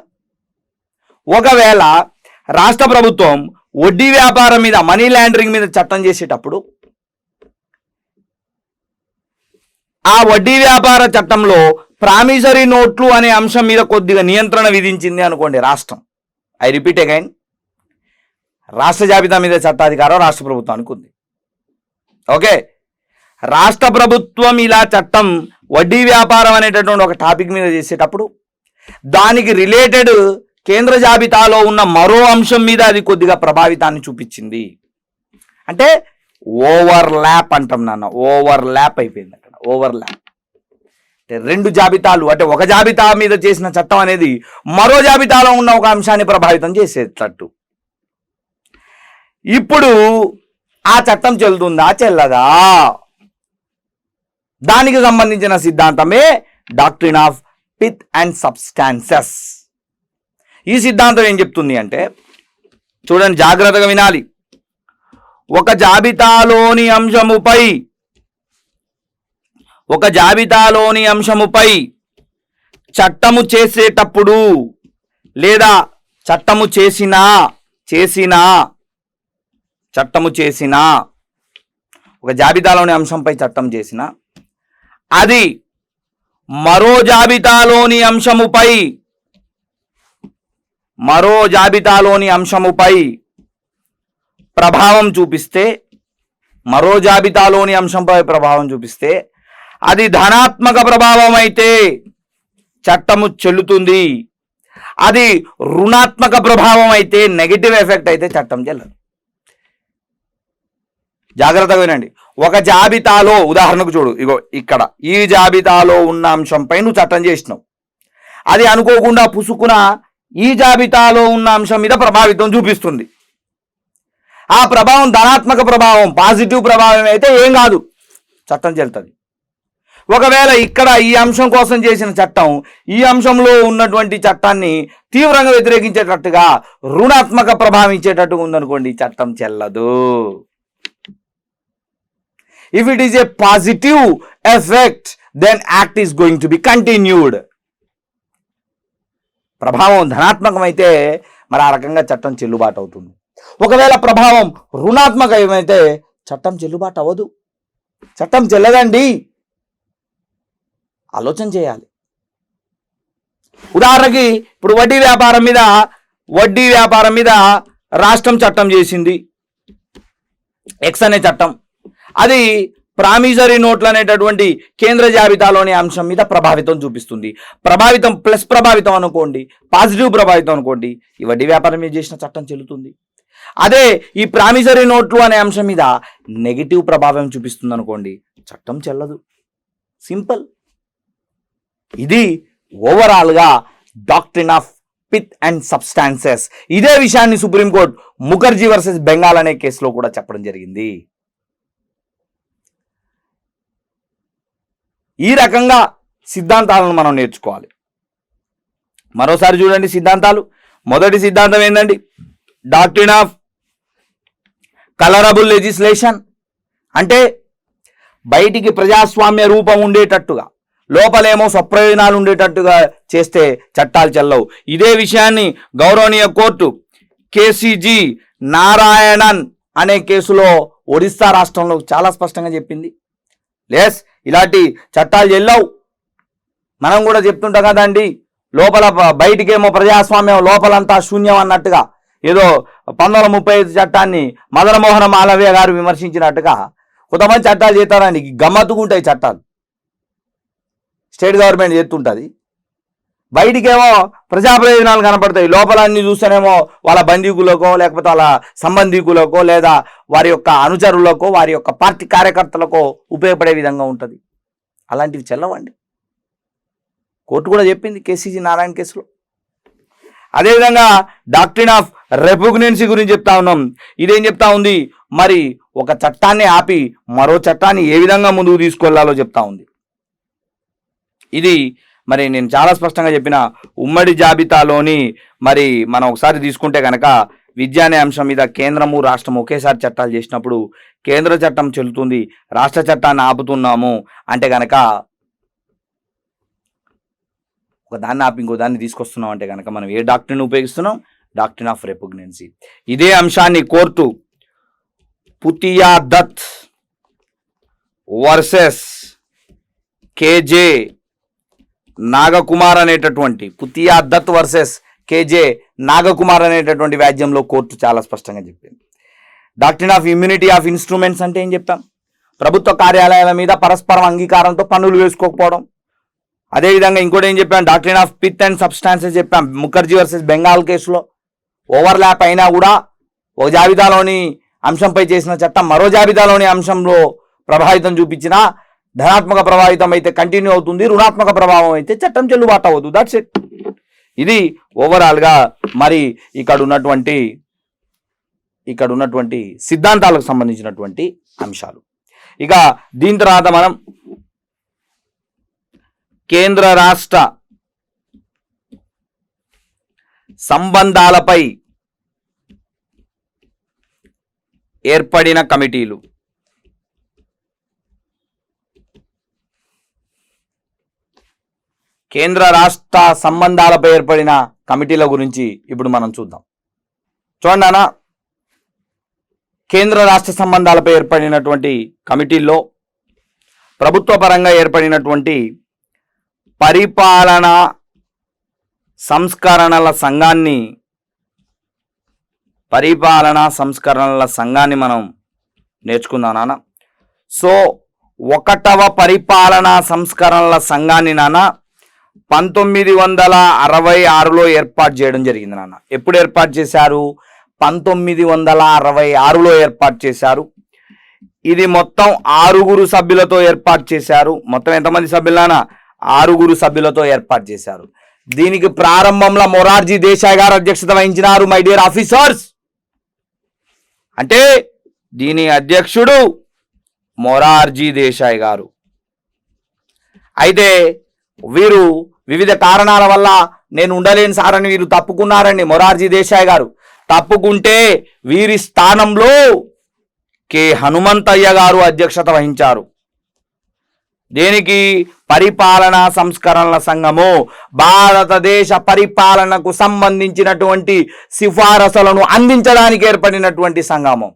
S1: ఒకవేళ రాష్ట్ర ప్రభుత్వం వడ్డీ వ్యాపారం మీద, మనీ లాండరింగ్ మీద చట్టం చేసేటప్పుడు ఆ వడ్డీ వ్యాపార చట్టంలో ప్రామిసరీ నోట్లు అనే అంశం మీద కొద్దిగా నియంత్రణ విధించింది అనుకోండి రాష్ట్రం. ఐ రిపీట్ అగైన్, రాష్ట్ర జాబితా మీద చట్టాధికారం రాష్ట్ర ప్రభుత్వానికి ఉంది. ఓకే, రాష్ట్ర ప్రభుత్వం ఇలా చట్టం వడ్డీ వ్యాపారం అనేటటువంటి ఒక టాపిక్ మీద చేసేటప్పుడు దానికి రిలేటెడ్ కేంద్ర జాబితాలో ఉన్న మరో అంశం మీద అది కొద్దిగా ప్రభావితాన్ని చూపించింది. అంటే ఓవర్ ల్యాప్ అంటాం నాన్న, ఓవర్ ల్యాప్ అయిపోయింది అక్కడ. ఓవర్ ల్యాప్ అంటే రెండు జాబితాలు, అంటే ఒక జాబితా మీద చేసిన చట్టం అనేది మరో జాబితాలో ఉన్న ఒక అంశాన్ని ప్రభావితం చేసేటట్టు. ఇప్పుడు ఆ చట్టం చెల్లుతుందా చెల్లదా, దానికి సంబంధించిన సిద్ధాంతమే doctrine of pith and substances. ఈ సిద్ధాంతం ఏం చెప్తుంది అంటే, చూడండి జాగ్రత్తగా వినాలి. ఒక జాబితాలోని అంశముపై చట్టము చేసేటప్పుడు లేదా చట్టము చేసినా ఒక జాబితాలోని అంశంపై చట్టం చేసినా అది మరో జాబితాలోని అంశముపై ప్రభావం చూపిస్తే, మరో జాబితాలోని అంశంపై ప్రభావం చూపిస్తే అది ధనాత్మక ప్రభావం అయితే చట్టము చెల్లుతుంది. అది రుణాత్మక ప్రభావం అయితే, నెగిటివ్ ఎఫెక్ట్ అయితే చట్టం చెల్లదు. జాగ్రత్తగా వినండి. ఒక జాబితాలో ఉదాహరణకు చూడు, ఇగో ఇక్కడ ఈ జాబితాలో ఉన్న అంశంపై నువ్వు చట్టం చేసినావు, అది అనుకోకుండా పుసుకున ఈ జాబితాలో ఉన్న అంశం మీద ప్రభావితం చూపిస్తుంది. ఆ ప్రభావం ధనాత్మక ప్రభావం, పాజిటివ్ ప్రభావం అయితే ఏం కాదు, చట్టం చెల్లుతుంది. ఒకవేళ ఇక్కడ ఈ అంశం కోసం చేసిన చట్టం ఈ అంశంలో ఉన్నటువంటి చట్టాన్ని తీవ్రంగా వ్యతిరేకించేటట్టుగా రుణాత్మక ప్రభావం ఇచ్చేటట్టుగా ఉందనుకోండి, చట్టం చెల్లదు. If it is a positive effect, then act is going to be continued. ప్రభావం ధనాత్మకమైతే మరి ఆ రకంగా చట్టం చెల్లుబాటు అవుతుంది. ఒకవేళ ప్రభావం రుణాత్మకమైతే చట్టం చెల్లుబాటు అవ్వదు, చట్టం చెల్లదండి. ఆలోచన చేయాలి. ఉదాహరణకి ఇప్పుడు వడ్డీ వ్యాపారం మీద రాష్ట్రం చట్టం చేసింది, ఎక్స్ అనే చట్టం. అది ప్రామిసరీ నోట్లు అనేటటువంటి కేంద్ర జాబితాలోని అంశం మీద ప్రభావితం చూపిస్తుంది. ప్రభావితం ప్లస్ ప్రభావితం అనుకోండి, పాజిటివ్ ప్రభావితం అనుకోండి, ఈ వడ్డీ వ్యాపారం మీద చేసిన చట్టం చెల్లుతుంది. అదే ఈ ప్రామిసరీ నోట్లు అనే అంశం మీద నెగిటివ్ ప్రభావం చూపిస్తుంది అనుకోండి, చట్టం చెల్లదు. సింపుల్. ఇది ఓవరాల్గా doctrine of pith and substances. ఇదే విషయాన్ని సుప్రీంకోర్టు ముఖర్జీ వర్సెస్ బెంగాల్ అనే కేసులో కూడా చెప్పడం జరిగింది. ఈ రకంగా సిద్ధాంతాలను మనం నేర్చుకోవాలి. మరోసారి చూడండి సిద్ధాంతాలు. మొదటి సిద్ధాంతం ఏంటండి? Doctrine of colourable legislation. అంటే బయటికి ప్రజాస్వామ్య రూపం ఉండేటట్టుగా, లోపలేమో స్వప్రయోజనాలు ఉండేటట్టుగా చేస్తే చట్టాలు చెల్లవు. ఇదే విషయాన్ని గౌరవనీయ కోర్టు కేసీజీ నారాయణన్ అనే కేసులో ఒడిస్సా రాష్ట్రంలో చాలా స్పష్టంగా చెప్పింది. లేస్ ఇలాంటి చట్టాలు చెల్లవు. మనం కూడా చెప్తుంటాం కదండి, లోపల బయటికేమో ప్రజాస్వామ్యం, లోపలంతా శూన్యం అన్నట్టుగా. ఏదో 1935 చట్టాన్ని మదనమోహన మాలవ్య గారు విమర్శించినట్టుగా కొంతమంది చట్టాలు చేస్తారండి. గమ్మత్తుకుంటాయి చట్టాలు, స్టేట్ గవర్నమెంట్ చేస్తుంటుంది. బయటికేమో ప్రజా ప్రయోజనాలు కనపడతాయి, లోపల అన్ని చూస్తేనేమో వాళ్ళ బంధువులకో లేకపోతే వాళ్ళ సంబంధికులకో లేదా వారి యొక్క అనుచరులకో వారి యొక్క పార్టీ కార్యకర్తలకో ఉపయోగపడే విధంగా ఉంటుంది. అలాంటివి చెల్లవండి. కోర్టు కూడా చెప్పింది కేసీజీ నారాయణ కేసులో. అదేవిధంగా డాక్ట్రిన్ ఆఫ్ రెపుగ్నెన్సీ గురించి చెప్తా ఉన్నాం. ఇదేం చెప్తా ఉంది? మరి ఒక చట్టాన్ని ఆపి మరో చట్టాన్ని ఏ విధంగా ముందుకు తీసుకెళ్లాలో చెప్తా ఉంది. ఇది మరి నేను చాలా స్పష్టంగా చెప్పిన ఉమ్మడి జాబితాలోని మరి మనం ఒకసారి తీసుకుంటే కనుక విద్య అనే అంశం మీద కేంద్రము రాష్ట్రము ఒకేసారి చట్టాలు చేసినప్పుడు కేంద్ర చట్టం చెల్లుతుంది, రాష్ట్ర చట్టాన్ని ఆపుతున్నాము అంటే కనుక ఒక దాన్ని ఆపి ఇంకో దాన్ని తీసుకొస్తున్నాం అంటే కనుక మనం ఏ డాక్ట్రిన్ ఉపయోగిస్తున్నాం? Doctrine of repugnancy. ఇదే అంశాన్ని court Putiya Dutt versus K J Nagakumar అనేటటువంటి పుతియా దత్ వర్సెస్ కేజే నాగకుమార్ అనేటటువంటి వ్యాజ్యంలో కోర్టు చాలా స్పష్టంగా చెప్పింది. Doctrine of immunity of instruments అంటే ఏం చెప్పాం? ప్రభుత్వ కార్యాలయాల మీద పరస్పరం అంగీకారంతో పన్నులు వేసుకోకపోవడం. అదేవిధంగా ఇంకోటి ఏం చెప్పాం? Doctrine of pith and substances చెప్పాం. ముఖర్జీ వర్సెస్ బెంగాల్ కేసులో ఓవర్లాప్ అయినా కూడా ఒక జాబితాలోని అంశంపై చేసిన చట్టం మరో జాబితాలోని అంశంలో ప్రభావితం చూపించినా ధనాత్మక ప్రభావితం అయితే కంటిన్యూ అవుతుంది, రుణాత్మక ప్రభావం అయితే చట్టం చెల్లుబాటు అవ్వదు. That's it. ఇది ఓవరాల్గా మరి ఇక్కడ ఉన్నటువంటి సిద్ధాంతాలకు సంబంధించినటువంటి అంశాలు. ఇక దీని తర్వాత మనం కేంద్ర రాష్ట్ర సంబంధాలపై ఏర్పడిన కమిటీలు. కేంద్ర రాష్ట్ర సంబంధాలపై ఏర్పడిన కమిటీల గురించి ఇప్పుడు మనం చూద్దాం. చూడండి అన్న, కేంద్ర రాష్ట్ర సంబంధాలపై ఏర్పడినటువంటి కమిటీల్లో ప్రభుత్వ పరంగా ఏర్పడినటువంటి పరిపాలనా సంస్కరణల సంఘాన్ని మనం నేర్చుకుందాం నాన్న. సో 1వ పరిపాలనా సంస్కరణల సంఘాన్ని నాన్న 1966లో ఏర్పాటు చేయడం జరిగింది నాన్న. ఎప్పుడు ఏర్పాటు చేశారు? 1966లో ఏర్పాటు చేశారు. ఇది మొత్తం 6 సభ్యులతో ఏర్పాటు చేశారు. మొత్తం ఎంతమంది సభ్యులనా? 6 సభ్యులతో ఏర్పాటు చేశారు. దీనికి ప్రారంభంలో మొరార్జీ దేశాయ్ గారు అధ్యక్షత వహించినారు. మై డియర్ ఆఫీసర్స్, అంటే దీని అధ్యక్షుడు మొరార్జీ దేశాయ్ గారు. అయితే వీరు వివిధ కారణాల వల్ల నేను ఉండలేను సార్ అని వీరు తప్పుకున్నారండి. మొరార్జీ దేశాయ్ గారు తప్పుకుంటే వీరి స్థానంలో కె హనుమంతయ్య గారు అధ్యక్షత వహించారు. దేనికి? పరిపాలనా సంస్కరణల సంఘము భారతదేశ పరిపాలనకు సంబంధించినటువంటి సిఫారసులను అందించడానికి ఏర్పడినటువంటి సంఘము.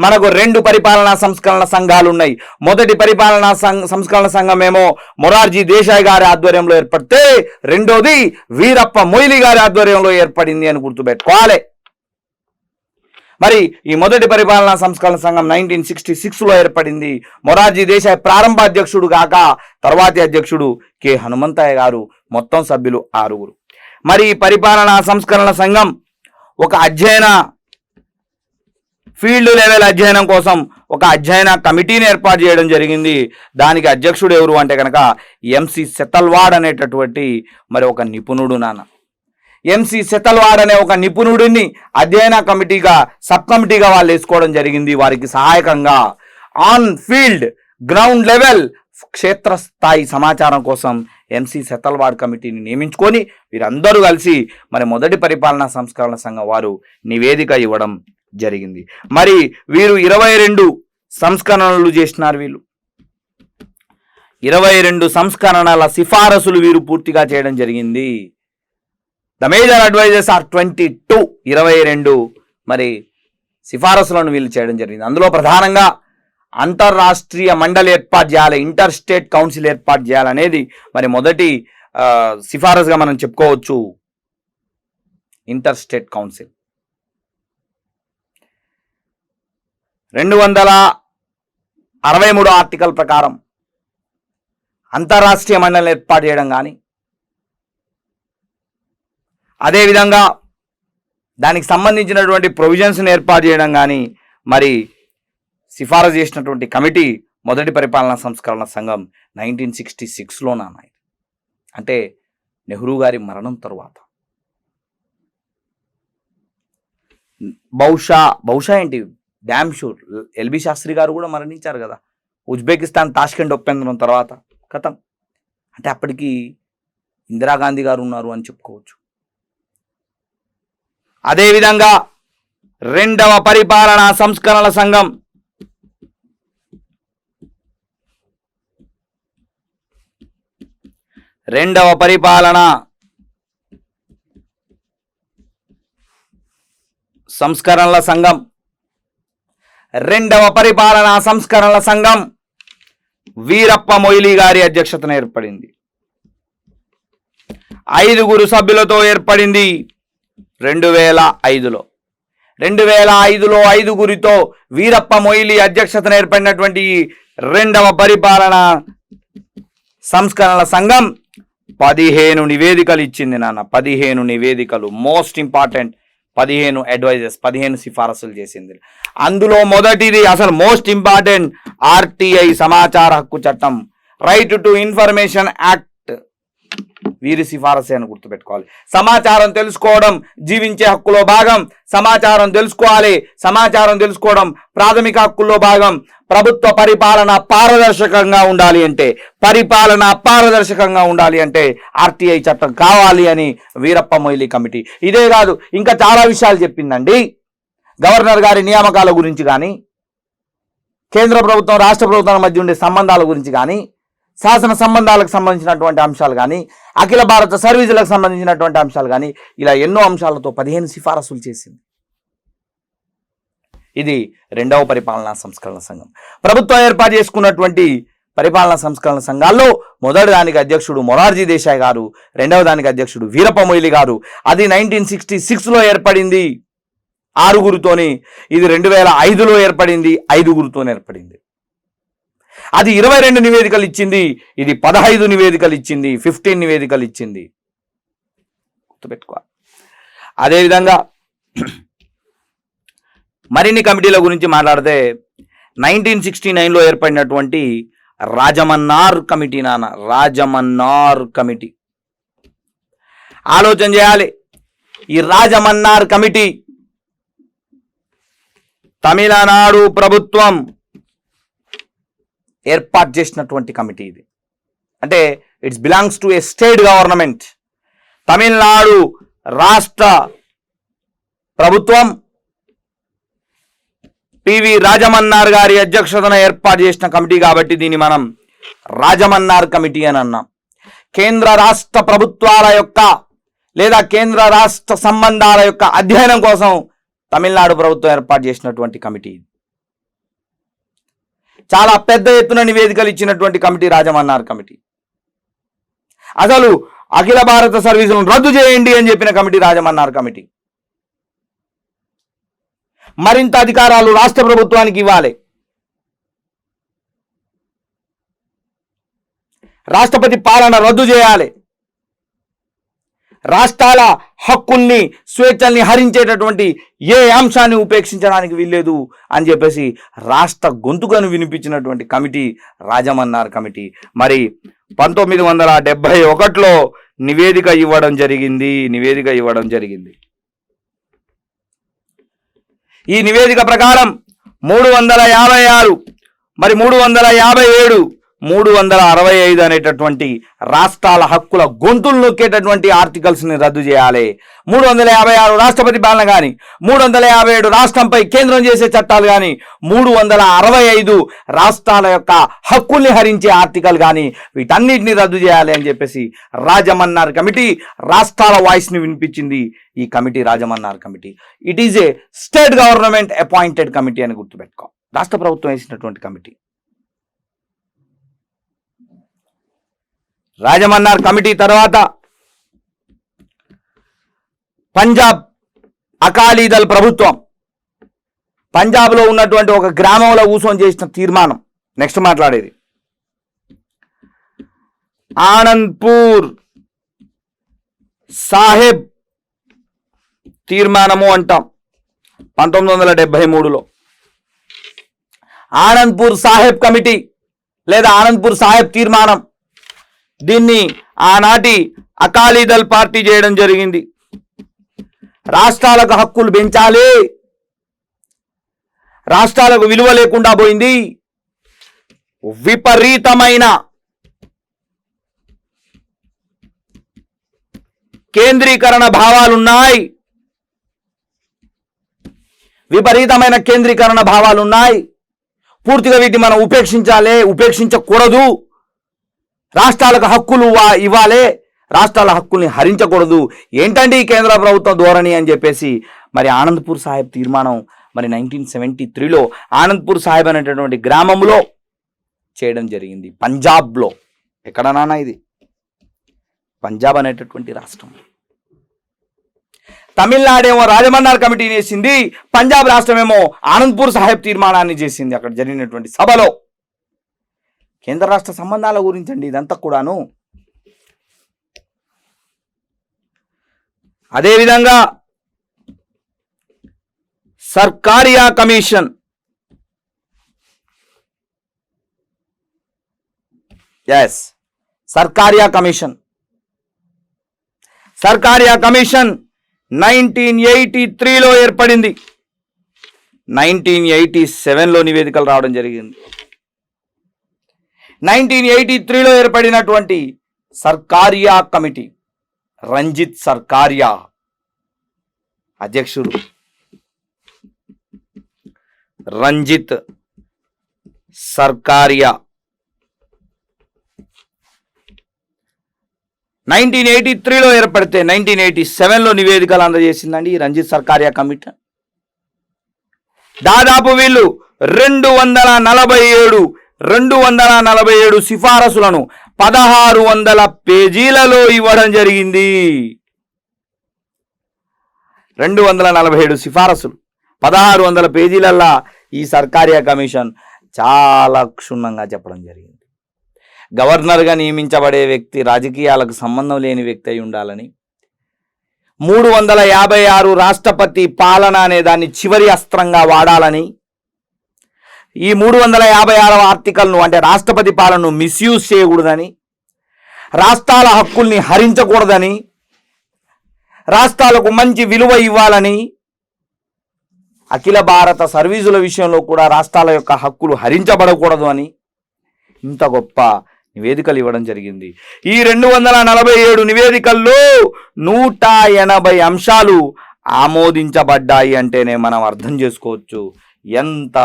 S1: మనకు 2 పరిపాలనా సంస్కరణ సంఘాలు ఉన్నాయి. మొదటి పరిపాలనా సంస్కరణ సంఘం ఏమో మొరార్జీ దేశాయ్ గారి ఆధ్వర్యంలో ఏర్పడితే రెండోది వీరప్ప మొయిలీ గారి ఆధ్వర్యంలో ఏర్పడింది అని గుర్తుపెట్టుకోవాలి. మరి ఈ మొదటి పరిపాలనా సంస్కరణ సంఘం 1966లో ఏర్పడింది. మొరార్జీ దేశాయ్ ప్రారంభ అధ్యక్షుడు కాక తర్వాతి అధ్యక్షుడు కె హనుమంతయ్య గారు. మొత్తం సభ్యులు 6. మరి ఈ పరిపాలనా సంస్కరణ సంఘం ఒక అధ్యయన ఫీల్డ్ లెవెల్ అధ్యయనం కోసం ఒక అధ్యయన కమిటీని ఏర్పాటు చేయడం జరిగింది. దానికి అధ్యక్షుడు ఎవరు అంటే కనుక ఎంసి సెతల్వాడ్ అనేటటువంటి మరి ఒక నిపుణుడు నాన్న. ఎంసి సెతల్వాడ్ అనే ఒక నిపుణుడిని అధ్యయన కమిటీగా సబ్ కమిటీగా వాళ్ళు వేసుకోవడం జరిగింది. వారికి సహాయకంగా ఆన్ ఫీల్డ్ గ్రౌండ్ లెవెల్ క్షేత్రస్థాయి సమాచారం కోసం ఎంసీ సెతల్వాడ్ కమిటీని నియమించుకొని వీరందరూ కలిసి మరి మొదటి పరిపాలనా సంస్కరణ సంఘం వారు నివేదిక ఇవ్వడం జరిగింది. మరి వీరు 22 సంస్కరణలు చేసినారు. వీళ్ళు 22 సంస్కరణల సిఫారసులు వీరు పూర్తిగా చేయడం జరిగింది. ద మేజర్ అడ్వైజర్స్ ఆర్ 22, 22 మరి సిఫారసులను వీళ్ళు చేయడం జరిగింది. అందులో ప్రధానంగా అంతర్రాష్ట్రీయ మండలి ఏర్పాటు చేయాలి, ఇంటర్ స్టేట్ కౌన్సిల్ ఏర్పాటు చేయాలనేది మరి మొదటి సిఫారసుగా మనం చెప్పుకోవచ్చు. ఇంటర్ స్టేట్ కౌన్సిల్ 263 ఆర్టికల్ ప్రకారం అంతర్రాష్ట్రీయ మండలిని ఏర్పాటు చేయడం కానీ, అదేవిధంగా దానికి సంబంధించినటువంటి ప్రొవిజన్స్ని ఏర్పాటు చేయడం కానీ మరి సిఫారసు చేసినటువంటి కమిటీ మొదటి పరిపాలనా సంస్కరణ సంఘం 1966లో నాన్న. అంటే నెహ్రూ గారి మరణం తరువాత. బహుశా ఏంటి డ్యామ్ షూర్ ఎల్బి శాస్త్రి గారు కూడా మరణించారు కదా ఉజ్బెకిస్తాన్ తాష్కెంట్ ఒప్పందం తర్వాత కథం. అంటే అప్పటికి ఇందిరాగాంధీ గారు ఉన్నారు అని చెప్పుకోవచ్చు. అదేవిధంగా రెండవ పరిపాలనా సంస్కరణల సంఘం రెండవ పరిపాలనా సంస్కరణల సంఘం వీరప్ప మొయిలీ గారి అధ్యక్షతన ఏర్పడింది. 5 సభ్యులతో ఏర్పడింది 2005లో. 2005లో 5 వీరప్ప మొయిలీ అధ్యక్షతన ఏర్పడినటువంటి రెండవ పరిపాలనా సంస్కరణల సంఘం 15 నివేదికలు ఇచ్చింది నాన్న. 15 నివేదికలు, మోస్ట్ ఇంపార్టెంట్ 15 అడ్వైజర్స్, 15 సిఫారసులు చేసింది. అందులో మొదటిది అసలు మోస్ట్ ఇంపార్టెంట్ ఆర్టీఐ సమాచార హక్కు చట్టం, రైట్ టు ఇన్ఫర్మేషన్ యాక్ట్ వీరి సిఫారసే అని గుర్తుపెట్టుకోవాలి. సమాచారం తెలుసుకోవడం జీవించే హక్కులో భాగం. సమాచారం తెలుసుకోవాలి. సమాచారం తెలుసుకోవడం ప్రాథమిక హక్కుల్లో భాగం. ప్రభుత్వ పరిపాలన పారదర్శకంగా ఉండాలి అంటే ఆర్టీఐ చట్టం కావాలి అని వీరప్ప మొయిలీ కమిటీ. ఇదే కాదు ఇంకా చాలా విషయాలు చెప్పిందండి. గవర్నర్ గారి నియామకాల గురించి కానీ, కేంద్ర ప్రభుత్వం రాష్ట్ర ప్రభుత్వాల మధ్య ఉండే సంబంధాల గురించి కానీ, శాసన సంబంధాలకు సంబంధించినటువంటి అంశాలు కానీ, అఖిల భారత సర్వీసులకు సంబంధించినటువంటి అంశాలు కానీ, ఇలా ఎన్నో అంశాలతో 15 సిఫారసులు చేసింది. ఇది రెండవ పరిపాలనా సంస్కరణ సంఘం. ప్రభుత్వం ఏర్పాటు చేసుకున్నటువంటి పరిపాలనా సంస్కరణ సంఘాల్లో మొదటి దానికి అధ్యక్షుడు మొరార్జీ దేశాయ్ గారు, రెండవ దానికి అధ్యక్షుడు వీరప్ప మొయిలీ గారు. అది 1966లో ఏర్పడింది 6తోని. ఇది 2005లో ఏర్పడింది 5తోని ఏర్పడింది. అది 22 నివేదికలు ఇచ్చింది. ఇది 15 నివేదికలు ఇచ్చింది, 15 నివేదికలు ఇచ్చింది. గుర్తుపెట్టుకోవాలి. అదేవిధంగా మరిన్ని కమిటీల గురించి మాట్లాడితే 1969లో ఏర్పడినటువంటి రాజమన్నార్ కమిటీ నాన్న. రాజమన్నార్ కమిటీ ఆలోచన చేయాలి. ఈ రాజమన్నార్ కమిటీ తమిళనాడు ప్రభుత్వం ఏర్పాటు చేసినటువంటి కమిటీ ఇది. అంటే it's belongs to A state government. Tamil Nadu రాష్ట్ర ప్రభుత్వం పివి రాజమన్నార్ గారి అధ్యక్షతన ఏర్పాటు చేసిన కమిటీ కాబట్టి దీన్ని మనం రాజమన్నార్ కమిటీ అని అన్నాం. కేంద్ర రాష్ట్ర ప్రభుత్వాల యొక్క లేదా కేంద్ర రాష్ట్ర సంబంధాల యొక్క అధ్యయనం కోసం తమిళనాడు ప్రభుత్వం ఏర్పాటు చేసినటువంటి కమిటీ. చాలా పెద్ద ఎత్తున నివేదికలు ఇచ్చినటువంటి కమిటీ రాజమన్నార్ కమిటీ. అసలు అఖిల భారత సర్వీసులను రద్దు చేయండి అని చెప్పిన కమిటీ రాజమన్నార్ కమిటీ. మరింత అధికారాలు రాష్ట్ర ప్రభుత్వానికి ఇవ్వాలి, రాష్ట్రపతి పాలన రద్దు చేయాలి, రాష్ట్రాల హక్కుల్ని స్వేచ్ఛల్ని హరించేటటువంటి ఏ అంశాన్ని ఉపేక్షించడానికి వీల్లేదు అని చెప్పేసి రాష్ట్ర గొంతుకను వినిపించినటువంటి కమిటీ రాజమన్నార్ కమిటీ. మరి 1971లో నివేదిక ఇవ్వడం జరిగింది. ఈ నివేదిక ప్రకారం 356 మరి 357 365 అనేటటువంటి రాష్ట్రాల హక్కుల గొంతులు నొక్కేటటువంటి ఆర్టికల్స్ని రద్దు చేయాలి. 356 రాష్ట్రపతి పాలన కానీ, 357 రాష్ట్రంపై కేంద్రం చేసే చట్టాలు కానీ, 365 రాష్ట్రాల యొక్క హక్కుల్ని హరించే ఆర్టికల్ కానీ వీటన్నిటిని రద్దు చేయాలి అని చెప్పేసి రాజమన్నార్ కమిటీ రాష్ట్రాల వాయిస్ని వినిపించింది. ఈ committee Rajamannar committee it is a state government appointed committee అని గుర్తుపెట్టుకో. రాష్ట్ర ప్రభుత్వం వేసినటువంటి కమిటీ. రాజమన్నార్ కమిటీ తర్వాత పంజాబ్ అకాలీదళ్ ప్రభుత్వం పంజాబ్లో ఉన్నటువంటి ఒక గ్రామంలో కూర్చొని చేసిన తీర్మానం. నెక్స్ట్ మాట్లాడేది ఆనంద్పూర్ సాహెబ్ తీర్మానము అంటాం. 1973లో ఆనంద్పూర్ సాహెబ్ కమిటీ లేదా ఆనంద్పూర్ సాహెబ్ తీర్మానం, దీన్ని ఆనాటి అకాలీదళ్ పార్టీ చేయడం జరిగింది. రాష్ట్రాలకు హక్కులు పెంచాలి, రాష్ట్రాలకు విలువ లేకుండా పోయింది, విపరీతమైన కేంద్రీకరణ భావాలున్నాయి, విపరీతమైన కేంద్రీకరణ భావాలున్నాయి. పూర్తిగా వీటిని మనం ఉపేక్షించకూడదు. రాష్ట్రాలకు హక్కులు ఇవ్వాలి, రాష్ట్రాల హక్కుల్ని హరించకూడదు. ఏంటంటే ఈ కేంద్ర ప్రభుత్వం ధోరణి అని చెప్పేసి మరి ఆనంద్పూర్ సాహెబ్ తీర్మానం మరి 1973లో ఆనంద్పూర్ సాహెబ్ అనేటటువంటి గ్రామంలో చేయడం జరిగింది. పంజాబ్లో. ఎక్కడ నాన్న ఇది? పంజాబ్ అనేటటువంటి రాష్ట్రం. తమిళనాడేమో రాజమన్నార్ కమిటీని వేసింది, పంజాబ్ రాష్ట్రమేమో ఆనంద్పూర్ సాహెబ్ తీర్మానాన్ని చేసింది. అక్కడ జరిగినటువంటి సభలో కేంద్ర రాష్ట్ర సంబంధాల గురించి అండి ఇదంతా కూడాను. అదేవిధంగా సర్కారియా కమిషన్, సర్కారియా కమిషన్ 1983లో ఏర్పడింది. 1987లో నివేదికలు రావడం జరిగింది. 1983లో ఏర్పడినటువంటి సర్కారియా కమిటీ, రంజిత్ సర్కారియా అధ్యక్షుడు, రంజిత్ సర్కారియా 1983లో ఏర్పడితే 1987లో నివేదికలు అందజేసిందండి ఈ రంజిత్ సర్కారియా కమిటీ. దాదాపు వీళ్ళు 247 సిఫారసులను 1600 పేజీలలో ఇవ్వడం జరిగింది. 247 సిఫారసులు 1600 పేజీలల్లా ఈ సర్కారియా కమిషన్ చాలా క్షుణ్ణంగా చెప్పడం జరిగింది. గవర్నర్గా నియమించబడే వ్యక్తి రాజకీయాలకు సంబంధం లేని వ్యక్తి అయి ఉండాలని, 356 రాష్ట్రపతి పాలన అనే దాన్ని చివరి అస్త్రంగా వాడాలని, ఈ 356 ఆర్టికల్ను అంటే రాష్ట్రపతి పాలనను మిస్యూజ్ చేయకూడదని, రాష్ట్రాల హక్కుల్ని హరించకూడదని, రాష్ట్రాలకు మంచి విలువ ఇవ్వాలని, అఖిల భారత సర్వీసుల విషయంలో కూడా రాష్ట్రాల యొక్క హక్కులు హరించబడకూడదు అని ఇంత గొప్ప నివేదికలు ఇవ్వడం జరిగింది. ఈ 247 నివేదికల్లో 180 అంశాలు ఆమోదించబడ్డాయి అంటేనే మనం అర్థం చేసుకోవచ్చు ఎంత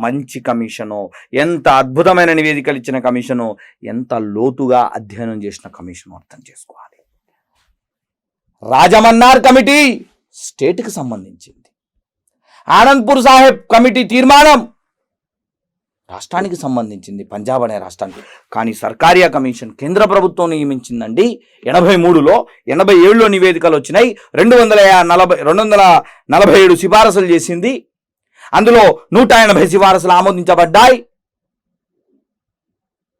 S1: మంచి కమిషనో, ఎంత అద్భుతమైన నివేదికలు ఇచ్చిన కమిషనో, ఎంత లోతుగా అధ్యయనం చేసిన కమిషనో అర్థం చేసుకోవాలి. రాజమన్నార్ కమిటీ స్టేట్కి సంబంధించింది, ఆనంద్పూర్ సాహెబ్ కమిటీ తీర్మానం రాష్ట్రానికి సంబంధించింది, పంజాబ్ అనే రాష్ట్రానికి. కానీ సర్కారియా కమిషన్ కేంద్ర ప్రభుత్వం నియమించిందండి 83లో. 87లో నివేదికలు వచ్చినాయి. 247 సిఫారసులు చేసింది. అందులో 180 సిఫారసులు ఆమోదించబడ్డాయి.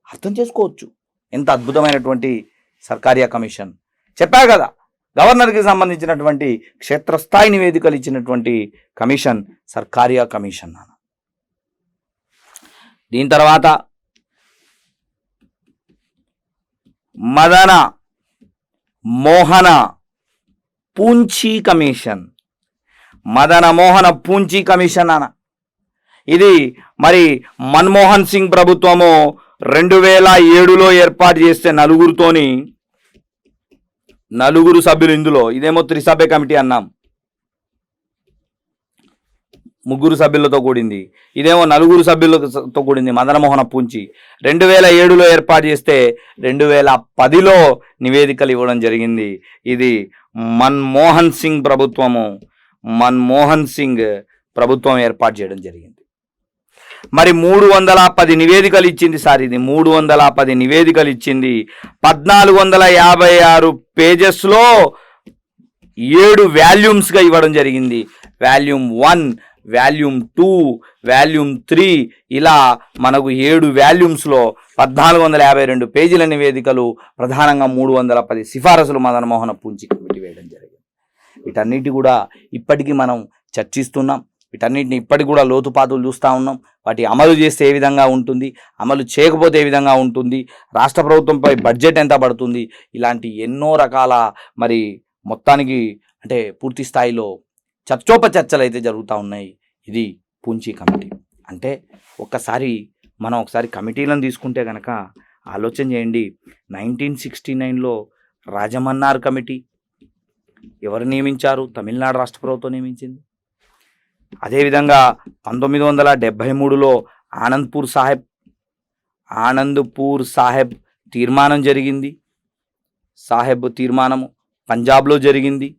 S1: అర్థం చేసుకోవచ్చు ఎంత అద్భుతమైనటువంటి సర్కారియా కమిషన్. చెప్పా కదా, గవర్నర్కి సంబంధించినటువంటి క్షేత్రస్థాయి నివేదికలు ఇచ్చినటువంటి కమిషన్ సర్కారియా కమిషన్. దీని తర్వాత మదన మోహన పూంచి కమిషన్. మదన మోహన పూంచి కమిషన్ అన్న ఇది మరి మన్మోహన్ సింగ్ ప్రభుత్వము 2007లో ఏర్పాటు చేస్తే నలుగురు సభ్యులు. ఇందులో ఇదేమో త్రిసభ్య కమిటీ అన్నాం, 3 సభ్యులతో కూడింది. ఇదేమో 4 సభ్యులతో కూడింది, మదనమోహన పూంచి. 2007లో ఏర్పాటు చేస్తే 2010లో నివేదికలు ఇవ్వడం జరిగింది. ఇది మన్మోహన్ సింగ్ ప్రభుత్వం ఏర్పాటు చేయడం జరిగింది. మరి 310 నివేదికలు ఇచ్చింది సార్. ఇది 310 నివేదికలు ఇచ్చింది. 1456 పేజెస్లో 7 వాల్యూమ్స్గా ఇవ్వడం జరిగింది. వాల్యూమ్ 1, వాల్యూమ్ 2, వాల్యూమ్ 3 ఇలా మనకు 7 వాల్యూమ్స్లో 1452 పేజీల నివేదికలు, ప్రధానంగా 310 సిఫారసులు మదనమోహన పూంచి కమిటీ వేయడం జరిగింది. వీటన్నిటి కూడా ఇప్పటికీ మనం చర్చిస్తున్నాం. వీటన్నిటిని ఇప్పటికి కూడా లోతుపాతులు చూస్తూ ఉన్నాం. వాటి అమలు చేస్తే ఏ విధంగా ఉంటుంది, అమలు చేయకపోతే ఏ విధంగా ఉంటుంది, రాష్ట్ర ప్రభుత్వంపై బడ్జెట్ ఎంత పడుతుంది, ఇలాంటి ఎన్నో రకాల మరి మొత్తానికి అంటే పూర్తి స్థాయిలో చర్చోపచర్చలు అయితే జరుగుతూ ఉన్నాయి. ఇది పూంచి కమిటీ అంటే మనం ఒకసారి కమిటీలను తీసుకుంటే కనుక ఆలోచన చేయండి. 1969లో రాజమన్నార్ కమిటీ ఎవరు నియమించారు? తమిళనాడు రాష్ట్ర ప్రభుత్వం నియమించింది. అదేవిధంగా 1973లో ఆనంద్పూర్ సాహెబ్ తీర్మానం జరిగింది. తీర్మానము పంజాబ్లో జరిగింది.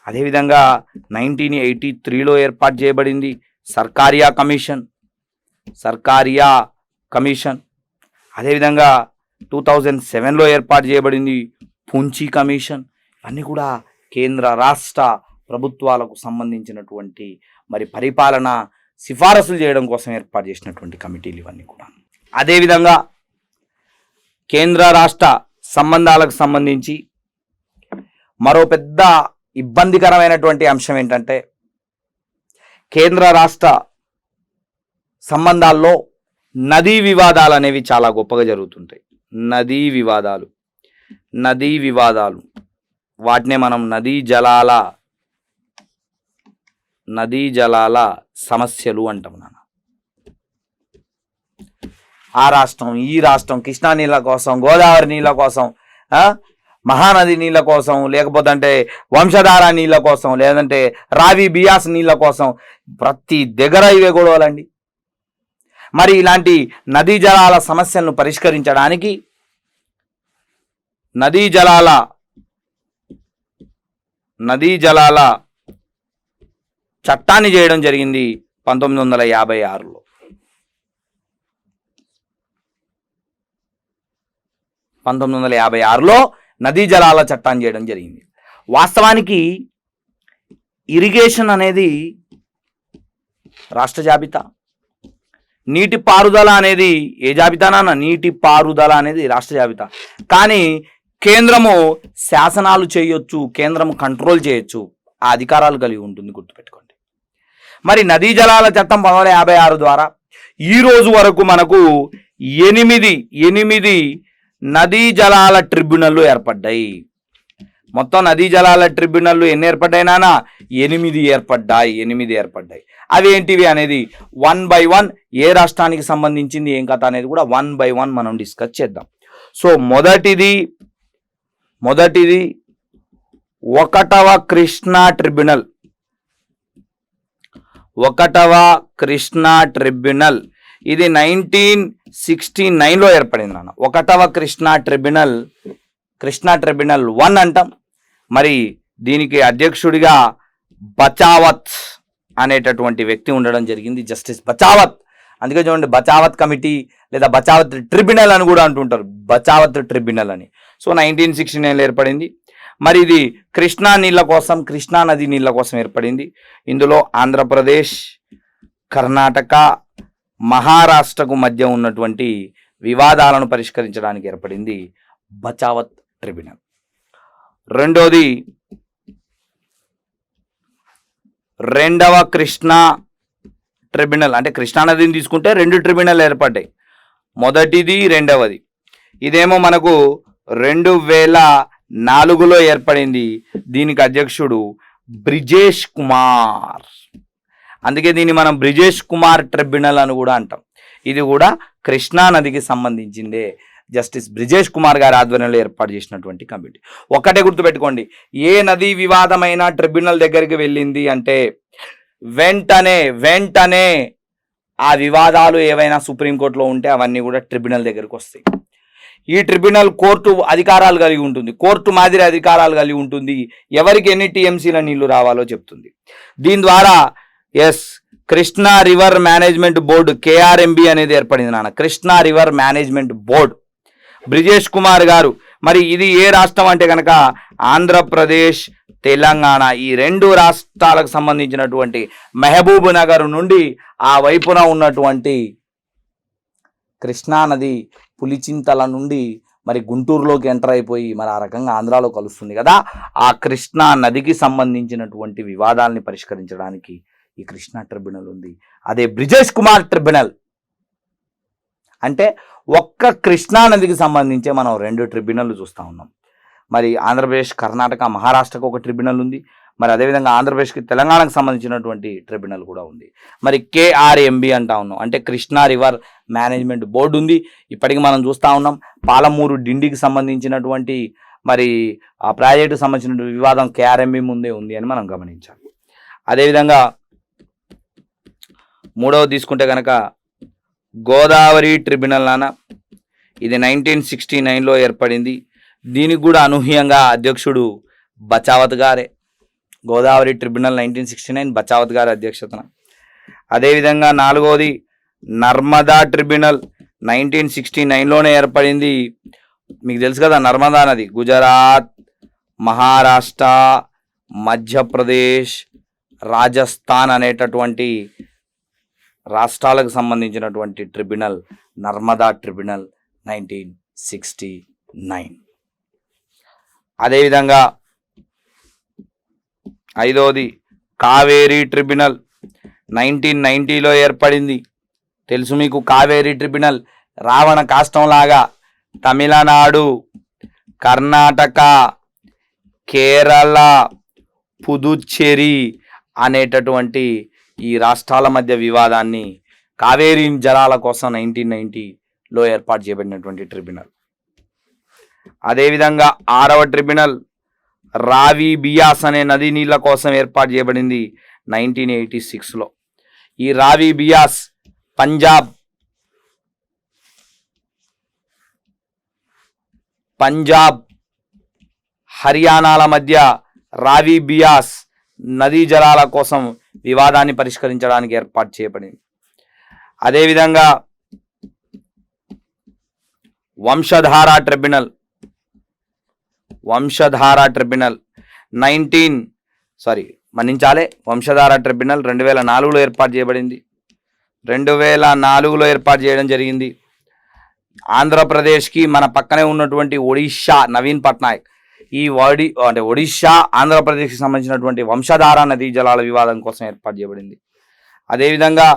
S1: అదేవిధంగా 1983లో ఏర్పాటు చేయబడింది సర్కారియా కమిషన్. అదేవిధంగా 2007లో ఏర్పాటు చేయబడింది పూంచి కమిషన్. ఇవన్నీ కూడా కేంద్ర రాష్ట్ర ప్రభుత్వాలకు సంబంధించినటువంటి మరి పరిపాలన సిఫారసులు చేయడం కోసం ఏర్పాటు చేసినటువంటి కమిటీలు ఇవన్నీ కూడా. అదేవిధంగా కేంద్ర రాష్ట్ర సంబంధాలకు సంబంధించి మరో పెద్ద ఇబ్బందికరమైనటువంటి అంశం ఏంటంటే, కేంద్ర రాష్ట్ర సంబంధాల్లో నదీ వివాదాలు అనేవి చాలా గొప్పగా జరుగుతుంటాయి. నదీ వివాదాలు వాటినే మనం నదీ జలాల సమస్యలు అంటాం నాన్న. ఆ రాష్ట్రం ఈ రాష్ట్రం కృష్ణా నీళ్ళ కోసం, గోదావరి నీళ్ళ కోసం, మహానది నీళ్ళ కోసం, లేకపోతే అంటే వంశధార నీళ్ళ కోసం, లేదంటే రావి బియాస్ నీళ్ళ కోసం ప్రతి దగ్గర ఇవే గొడవలండి. మరి ఇలాంటి నదీ జలాల సమస్యలను పరిష్కరించడానికి నదీ జలాల చట్టాన్ని చేయడం జరిగింది 1956లో. 1956లో నదీ జలాల చట్టాన్ని చేయడం జరిగింది. వాస్తవానికి ఇరిగేషన్ అనేది రాష్ట్ర జాబితా, నీటిపారుదల అనేది ఏ జాబితానా? నీటిపారుదల అనేది రాష్ట్ర జాబితా. కానీ కేంద్రము శాసనాలు చేయొచ్చు, కేంద్రం కంట్రోల్ చేయొచ్చు, ఆ అధికారాలు కలిగి ఉంటుంది, గుర్తుపెట్టుకోండి. మరి నదీ జలాల చట్టం 1956 ద్వారా ఈ రోజు వరకు మనకు 8 నదీ జలాల ట్రిబ్యునల్లు ఏర్పడ్డాయి. మొత్తం నదీ జలాల ట్రిబ్యునల్లు ఎన్ని ఏర్పడ్డాయి నాన్న? 8 ఏర్పడ్డాయి. అవి ఏంటివి అనేది 1 by 1 ఏ రాష్ట్రానికి సంబంధించింది ఏం కథ అనేది కూడా 1 by 1 మనం డిస్కస్ చేద్దాం. సో మొదటిది 1వ కృష్ణా ట్రిబ్యునల్. ఇది 1969లో ఏర్పడింది నాన్న. 1వ కృష్ణా ట్రిబ్యునల్ 1 అంటాం. మరి దీనికి అధ్యక్షుడిగా బచావత్ అనేటటువంటి వ్యక్తి ఉండడం జరిగింది, జస్టిస్ బచావత్. అందుకే చూడండి, బచావత్ కమిటీ లేదా బచావత్ ట్రిబ్యునల్ అని కూడా అంటుంటారు, బచావత్ ట్రిబ్యునల్ అని. సో 1969లో ఏర్పడింది. మరి ఇది కృష్ణా నది నీళ్ళ కోసం ఏర్పడింది. ఇందులో ఆంధ్రప్రదేశ్, కర్ణాటక, మహారాష్ట్రకు మధ్య ఉన్నటువంటి వివాదాలను పరిష్కరించడానికి ఏర్పడింది బచావత్ ట్రిబ్యునల్. రెండోది 2వ కృష్ణా ట్రిబ్యునల్. అంటే కృష్ణానదిని తీసుకుంటే 2 ట్రిబ్యునల్ ఏర్పడ్డాయి, మొదటిది రెండవది. ఇదేమో మనకు 2004లో ఏర్పడింది. దీనికి అధ్యక్షుడు బ్రిజేష్ కుమార్. అందుకే దీన్ని మనం బ్రిజేష్ కుమార్ ట్రిబ్యునల్ అని కూడా అంటాం. ఇది కూడా కృష్ణా నదికి సంబంధించిందే జస్టిస్ బ్రిజేష్ కుమార్ గారి ఆధ్వర్యంలో ఏర్పాటు చేసినటువంటి కమిటీ. ఒక్కటే గుర్తుపెట్టుకోండి, ఏ నదీ వివాదమైన ట్రిబ్యునల్ దగ్గరికి వెళ్ళింది అంటే వెంటనే ఆ వివాదాలు ఏవైనా సుప్రీంకోర్టులో ఉంటే అవన్నీ కూడా ట్రిబ్యునల్ దగ్గరికి వస్తాయి. ఈ ట్రిబ్యునల్ కోర్టు అధికారాలు కలిగి ఉంటుంది, కోర్టు మాదిరి అధికారాలు కలిగి ఉంటుంది, ఎవరికి ఎన్ని టీఎంసీల నీళ్లు రావాలో చెప్తుంది. దీని ద్వారా Krishna river management board KRMB అనేది ఏర్పడింది నాన్న, Krishna river management board. Brijesh Kumar గారు, మరి ఇది ఏ రాష్ట్రం అంటే కనుక ఆంధ్రప్రదేశ్, తెలంగాణ, ఈ రెండు రాష్ట్రాలకు సంబంధించినటువంటి మహబూబ్ నగర్ నుండి ఆ వైపున ఉన్నటువంటి కృష్ణానది పులిచింతల నుండి మరి గుంటూరులోకి ఎంటర్ అయిపోయి మరి ఆ రకంగా ఆంధ్రాలో కలుస్తుంది కదా. ఆ కృష్ణా నదికి సంబంధించినటువంటి వివాదాలని పరిష్కరించడానికి ఈ కృష్ణా ట్రిబ్యునల్ ఉంది. అదే బ్రిజేష్ కుమార్ ట్రిబ్యునల్ అంటే ఒక్క కృష్ణా నదికి సంబంధించే మనం 2 ట్రిబ్యునల్లు చూస్తూ ఉన్నాం. మరి ఆంధ్రప్రదేశ్, కర్ణాటక, మహారాష్ట్రకు ఒక ట్రిబ్యునల్ ఉంది. మరి అదేవిధంగా ఆంధ్రప్రదేశ్కి, తెలంగాణకు సంబంధించినటువంటి ట్రిబ్యునల్ కూడా ఉంది. మరి కేఆర్ఎంబి అంటా ఉన్నాం అంటే కృష్ణా రివర్ మేనేజ్మెంట్ బోర్డు ఉంది. ఇప్పటికి మనం చూస్తూ ఉన్నాం పాలమూరు డిండికి సంబంధించినటువంటి మరి ఆ ప్రాజెక్టుకు సంబంధించిన వివాదం కేఆర్ఎంబి ముందే ఉంది అని మనం గమనించాలి. అదేవిధంగా మూడవది తీసుకుంటే కనుక గోదావరి ట్రిబ్యునల్ నాన్న, ఇది 1969లో ఏర్పడింది. దీనికి కూడా అనూహ్యంగా అధ్యక్షుడు బచావత్ గారే. గోదావరి ట్రిబ్యునల్ 1969 బచావత్ గారి అధ్యక్షతన. అదేవిధంగా నాలుగవది నర్మదా ట్రిబ్యునల్ 1969లోనే ఏర్పడింది. మీకు తెలుసు కదా నర్మదా నది గుజరాత్, మహారాష్ట్ర, మధ్యప్రదేశ్, రాజస్థాన్ అనేటటువంటి రాష్ట్రాలకు సంబంధించినటువంటి ట్రిబ్యునల్ నర్మదా ట్రిబ్యునల్ 1969. అదేవిధంగా ఐదవది కావేరీ ట్రిబ్యునల్ 1990లో ఏర్పడింది. తెలుసు మీకు కావేరీ ట్రిబ్యునల్ రావణ కాష్టంలాగా తమిళనాడు, కర్ణాటక, కేరళ, పుదుచ్చేరి అనేటటువంటి ఈ రాష్ట్రాల మధ్య వివాదాన్ని కావేరీ జలాల కోసం 1990లో ఏర్పాటు చేయబడినటువంటి ట్రిబ్యునల్. అదేవిధంగా 6వ ట్రిబ్యునల్ రావి బియాస్ అనే నదీ నీళ్ళ కోసం ఏర్పాటు చేయబడింది 1986లో. ఈ రావి బియాస్ పంజాబ్ హర్యానాల మధ్య రావి బియాస్ నదీ జలాల కోసం వివాదాన్ని పరిష్కరించడానికి ఏర్పాటు చేయబడింది. అదేవిధంగా వంశధార ట్రిబ్యునల్ 2004లో ఏర్పాటు చేయబడింది. 2004లో ఏర్పాటు చేయడం జరిగింది. ఆంధ్రప్రదేశ్కి మన పక్కనే ఉన్నటువంటి ఒడిషా నవీన్ పట్నాయక్ ఈ ఒడిషా ఆంధ్రప్రదేశ్కి సంబంధించినటువంటి వంశధార నదీ జలాల వివాదం కోసం ఏర్పాటు చేయబడింది. అదేవిధంగా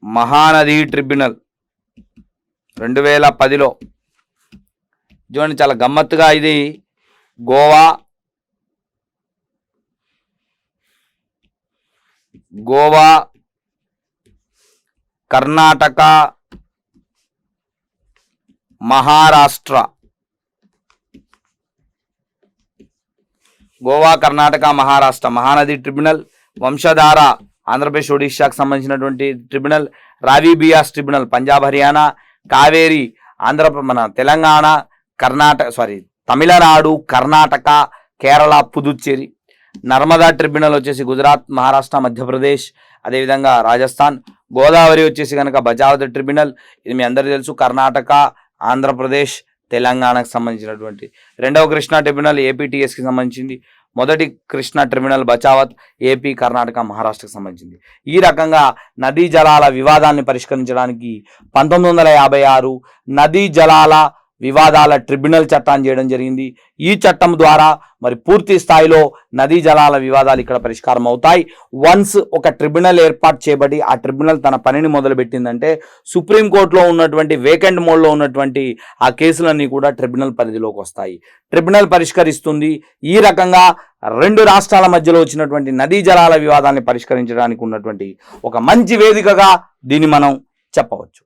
S1: మహానది ట్రిబ్యునల్ 2010లో. చూడండి చాలా గమ్మత్తుగా ఇది గోవా, కర్ణాటక, మహారాష్ట్ర, మహానది ట్రిబ్యునల్, వంశధార ఆంధ్రప్రదేశ్, ఒడిశాకు సంబంధించినటువంటి ట్రిబ్యునల్, రావి బియాస్ ట్రిబ్యునల్ పంజాబ్, హర్యానా, కావేరి మన తెలంగాణ, తమిళనాడు, కర్ణాటక, కేరళ, పుదుచ్చేరి. నర్మదా ట్రిబ్యునల్ వచ్చేసి గుజరాత్, మహారాష్ట్ర, మధ్యప్రదేశ్, అదేవిధంగా రాజస్థాన్. గోదావరి వచ్చేసి కనుక బచావత్ ట్రిబ్యునల్, ఇది మీ అందరికీ తెలుసు, కర్ణాటక, ఆంధ్రప్రదేశ్, తెలంగాణకు సంబంధించినటువంటి. 2వ కృష్ణా ట్రిబ్యునల్ ఏపీటీఎస్కి సంబంధించింది. మొదటి కృష్ణా ట్రిబ్యునల్ బచావత్ ఏపీ, కర్ణాటక, మహారాష్ట్రకు సంబంధించింది. ఈ రకంగా నదీ జలాల వివాదాన్ని పరిష్కరించడానికి 1956 నదీ జలాల వివాదాల ట్రిబ్యునల్ చట్టాన్ని చేయడం జరిగింది. ఈ చట్టం ద్వారా మరి పూర్తి స్థాయిలో నదీ జలాల వివాదాలు ఇక్కడ పరిష్కారం అవుతాయి. వన్స్ ఒక ట్రిబ్యునల్ ఏర్పాటు చేయబడి ఆ ట్రిబ్యునల్ తన పనిని మొదలుపెట్టిందంటే సుప్రీంకోర్టులో ఉన్నటువంటి వేకెంట్ మోడ్లో ఉన్నటువంటి ఆ కేసులన్నీ కూడా ట్రిబ్యునల్ పరిధిలోకి వస్తాయి. ట్రిబ్యునల్ పరిష్కరిస్తుంది. ఈ రకంగా రెండు రాష్ట్రాల మధ్యలో వచ్చినటువంటి నదీ జలాల వివాదాన్ని పరిష్కరించడానికి ఉన్నటువంటి ఒక మంచి వేదికగా దీన్ని మనం చెప్పవచ్చు.